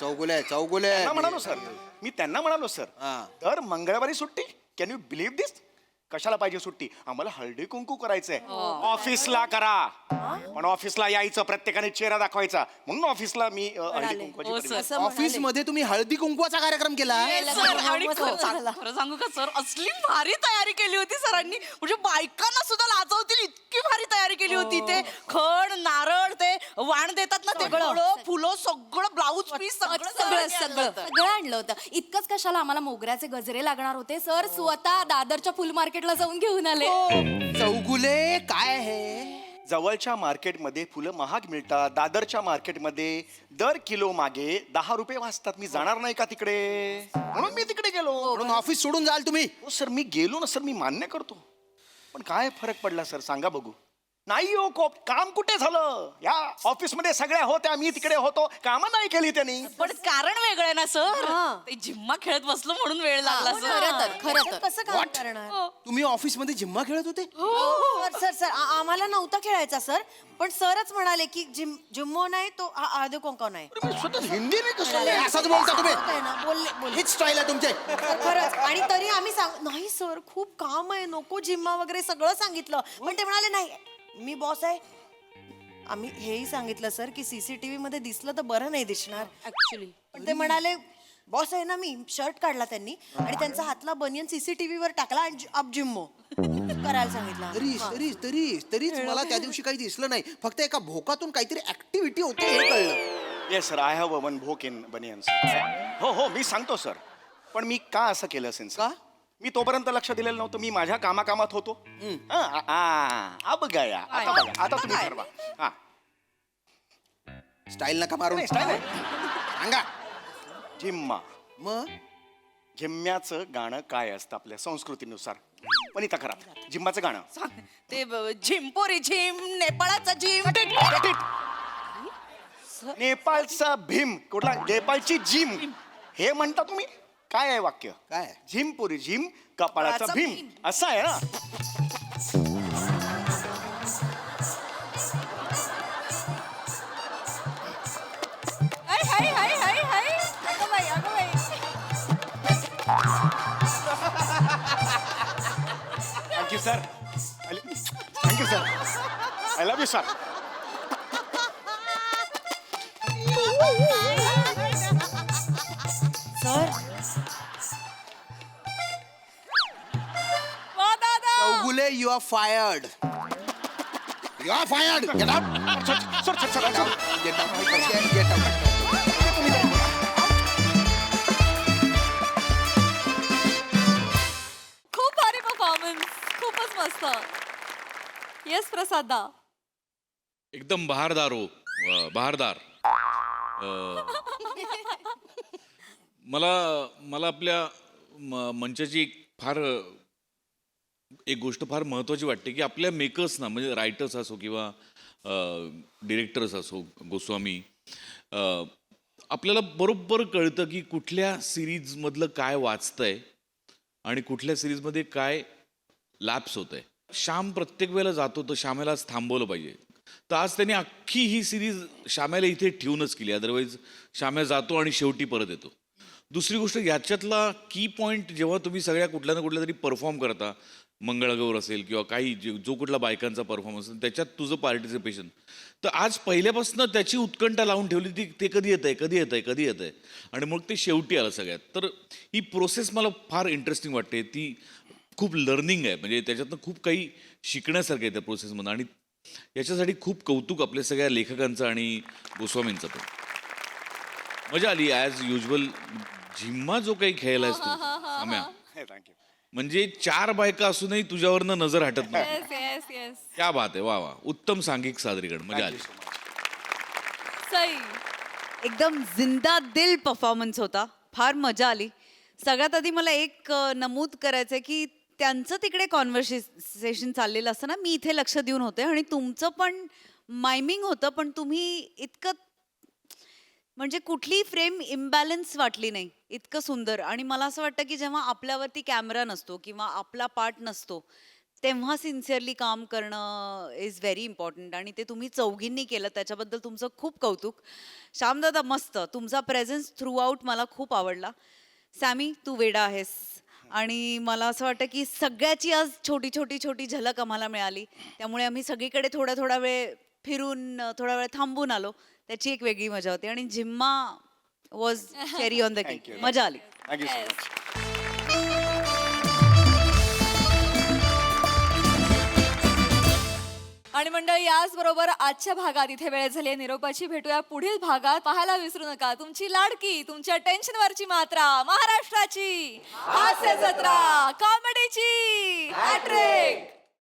चौगुले म्हणालो सर मी त्यांना म्हणालो सर हा. दर मंगळवारी सुट्टी. कॅन यू बिलीव्ह दिस. कशाला पाहिजे सुट्टी. आम्हाला हळदी कुंकू करायचंय. ऑफिसला करा पण ऑफिसला यायचं प्रत्येकाने चेहरा दाखवायचा म्हणून ऑफिसला मी हळदी कुंकवाची ऑफिस मध्ये तुम्ही हळदी कुंकवाचा कार्यक्रम केला? सर, आणि खरं सांगू का सर असली भारी तयारी केली होती सरांनी. म्हणजे बायकांना सुद्धा लाजवतील इतकी भारी तयारी केली होती. ते खड नारळ ते वाण देतात ना ते फुलं सगळं ब्लाऊज पीस सगळं आणलं होतं. इतकंच कशाला आम्हाला मोगऱ्याचे गजरे लागणार होते सर. स्वतः दादरच्या फुल मार्केटला जाऊन घेऊन आले. चौगुले काय आहे? जवळच्या मार्केटमध्ये फुलं महाग मिळतात. दादरच्या मार्केटमध्ये दर किलो मागे 10 रुपये वाचतात. मी जाणार नाही का तिकडे म्हणून मी तिकडे गेलो. म्हणून ऑफिस सोडून जाल तुम्ही? हो सर मी गेलो ना सर मी मान्य करतो पण काय फरक पडला सर सांगा बघू. नाही हो काम कुठे झालं. या ऑफिसमध्ये सगळ्या होत्या मी तिकडे होतो कामं नाही केली त्यांनी. पण कारण वेगळं आहे ना सर. ते जिम्मा खेळत बसलो म्हणून वेळ लागला सर. खरं तर कसं काम करणार? तुम्ही ऑफिस मध्ये जिम्मा खेळत होते? सर आम्हाला नव्हता खेळायचा सर. पण सरच म्हणाले की जिम्मो नाही तो हळदी कुंकू नाही. मी स्वतः हिंदी नाही कसं असंच बोलता तुम्ही? होतंय ना, बोलले हीच स्टाईल आहे तुमचे. खरंच. आणि तरी आम्ही नाही सर खूप काम आहे नको जिम्मा वगैरे सगळं सांगितलं. पण ते म्हणाले नाही मी बॉस आहे. आम्ही हेही सांगितलं सर की सीसीटीव्ही मध्ये दिसलं तर बरं नाही दिसणार ऍक्च्युली. पण ते म्हणाले बॉस आहे ना मी. शर्ट काढला त्यांनी आणि त्यांचा हातला बनियन सीसीटीव्ही वर टाकला आणि अब जिम्मो करायला सांगितलं. तरीच मला त्या दिवशी काही दिसलं नाही. फक्त एका भोकातून काहीतरी ऍक्टिव्हिटी होती हे कळलं. Yes sir I have one भोक इन बनियन्स. हो मी सांगतो सर पण मी का असं केलं असेल का? मी तोपर्यंत लक्ष दिलेलं नव्हतं. मी माझ्या कामाकामात होतो. बघा आता बघा आता तुम्ही ठरवा. हा स्टाईल नका मारून. सांगा. झिम्मा मग झिम्म्याचं गाणं काय असतं आपल्या संस्कृतीनुसार. वनिता करा झिम्माचं गाणं. ते झिम्पोरी झिम नेपाळाचा झिम. नेपाळचा भीम कुठला नेपाळची जिम हे म्हणता तुम्ही. काय आहे वाक्य. काय? झिम पुरी झिम कपाळाचा भीम असं आहे ना. Thank you sir. Thank you sir. I love you sir. Sir Chougule you are fired. You are fired. Get out. Sir sir sir sir get out. Get out. खूप भारी परफॉर्मन्स. खूपच मस्त. येस प्रसादा. एकदम बहारदार हो. बहारदार. मला आपल्या मंचाची एक गोष्ट फार महत्त्वाची वाटते की आपल्या मेकर्सना म्हणजे रायटर्स असो किंवा डिरेक्टर्स असो गोस्वामी आपल्याला बरोबर कळतं की कुठल्या सिरीजमधलं काय वाचतंय आणि कुठल्या सिरीजमध्ये काय लॅप्स होत आहे. श्याम प्रत्येक वेळेला जातो तर श्यामेलाच थांबवलं पाहिजे. तर आज त्यांनी अख्खी ही सिरीज श्यामेला इथे ठेवूनच केली. अदरवाईज श्याम्या जातो आणि शेवटी परत येतो. दुसरी गोष्ट याच्यातला की पॉईंट जेव्हा तुम्ही सगळ्या कुठल्या ना कुठल्या तरी परफॉर्म करता मंगळगौर असेल किंवा काही जो कुठला बायकांचा परफॉर्मन्स असेल त्याच्यात तुझं पार्टिसिपेशन तर आज पहिल्यापासून त्याची उत्कंठा लावून ठेवली ती ते कधी येत आहे आणि मग ते शेवटी आलं सगळ्यात. तर ही प्रोसेस मला फार इंटरेस्टिंग वाटते. ती खूप लर्निंग आहे म्हणजे त्याच्यातनं खूप काही शिकण्यासारखं आहे त्या प्रोसेसमध्ये आणि याच्यासाठी खूप कौतुक आपल्या सगळ्या लेखकांचं आणि गोस्वामींचं पण. मजा आली ॲज युजल. झिम्मा जो काही खेळलायस तू सम्या, थँक्यू. म्हणजे 4 बायका असूनही तुझ्यावरनं नजर हटत नाही. येस येस येस क्या बात आहे, वा वा, उत्तम सांघिक सादरीकरण, मजा आली. सई. एकदम जिंदा दिल परफॉर्मन्स होता. फार मजा आली. सगळ्यात आधी मला एक नमूद करायचं आहे की त्यांचं तिकडे कॉन्व्हर्सेशन चाललेलं असताना मी इथे लक्ष देऊन होते आणि तुमचं पण मायमिंग होतं, पण तुम्ही इतकं म्हणजे कुठली फ्रेम इम्बॅलन्स वाटली नाही, इतकं सुंदर. आणि मला असं वाटतं की जेव्हा आपल्यावरती कॅमेरा नसतो किंवा आपला पार्ट नसतो तेव्हा सिन्सिअरली काम करणं इज व्हेरी इम्पॉर्टंट आणि ते तुम्ही चौघींनी केलं, त्याच्याबद्दल तुमचं खूप कौतुक. श्यामदादा मस्त, तुमचा प्रेझेन्स थ्रू आउट मला खूप आवडला. सॅमी तू वेडा आहेस आणि मला असं वाटतं की सगळ्याची आज छोटी छोटी छोटी झलक आम्हाला मिळाली, त्यामुळे आम्ही सगळीकडे थोडा थोडा वेळ फिरून थोडा वेळ थांबून आलो, त्याची एक वेगळी मजा होती. आणि Jhimma was cherry on the cake, मजा आली. Thank you so much. आणि मंडळी याचबरोबर आजच्या भागात इथे वेळ झाली आहे निरोपाची. भेटूया पुढील भागात. पाहायला विसरू नका तुमची लाडकी, तुमच्या टेन्शनवरची मात्रा, महाराष्ट्राची हास्य जत्रा, कॉमेडीची हॅट्रिक.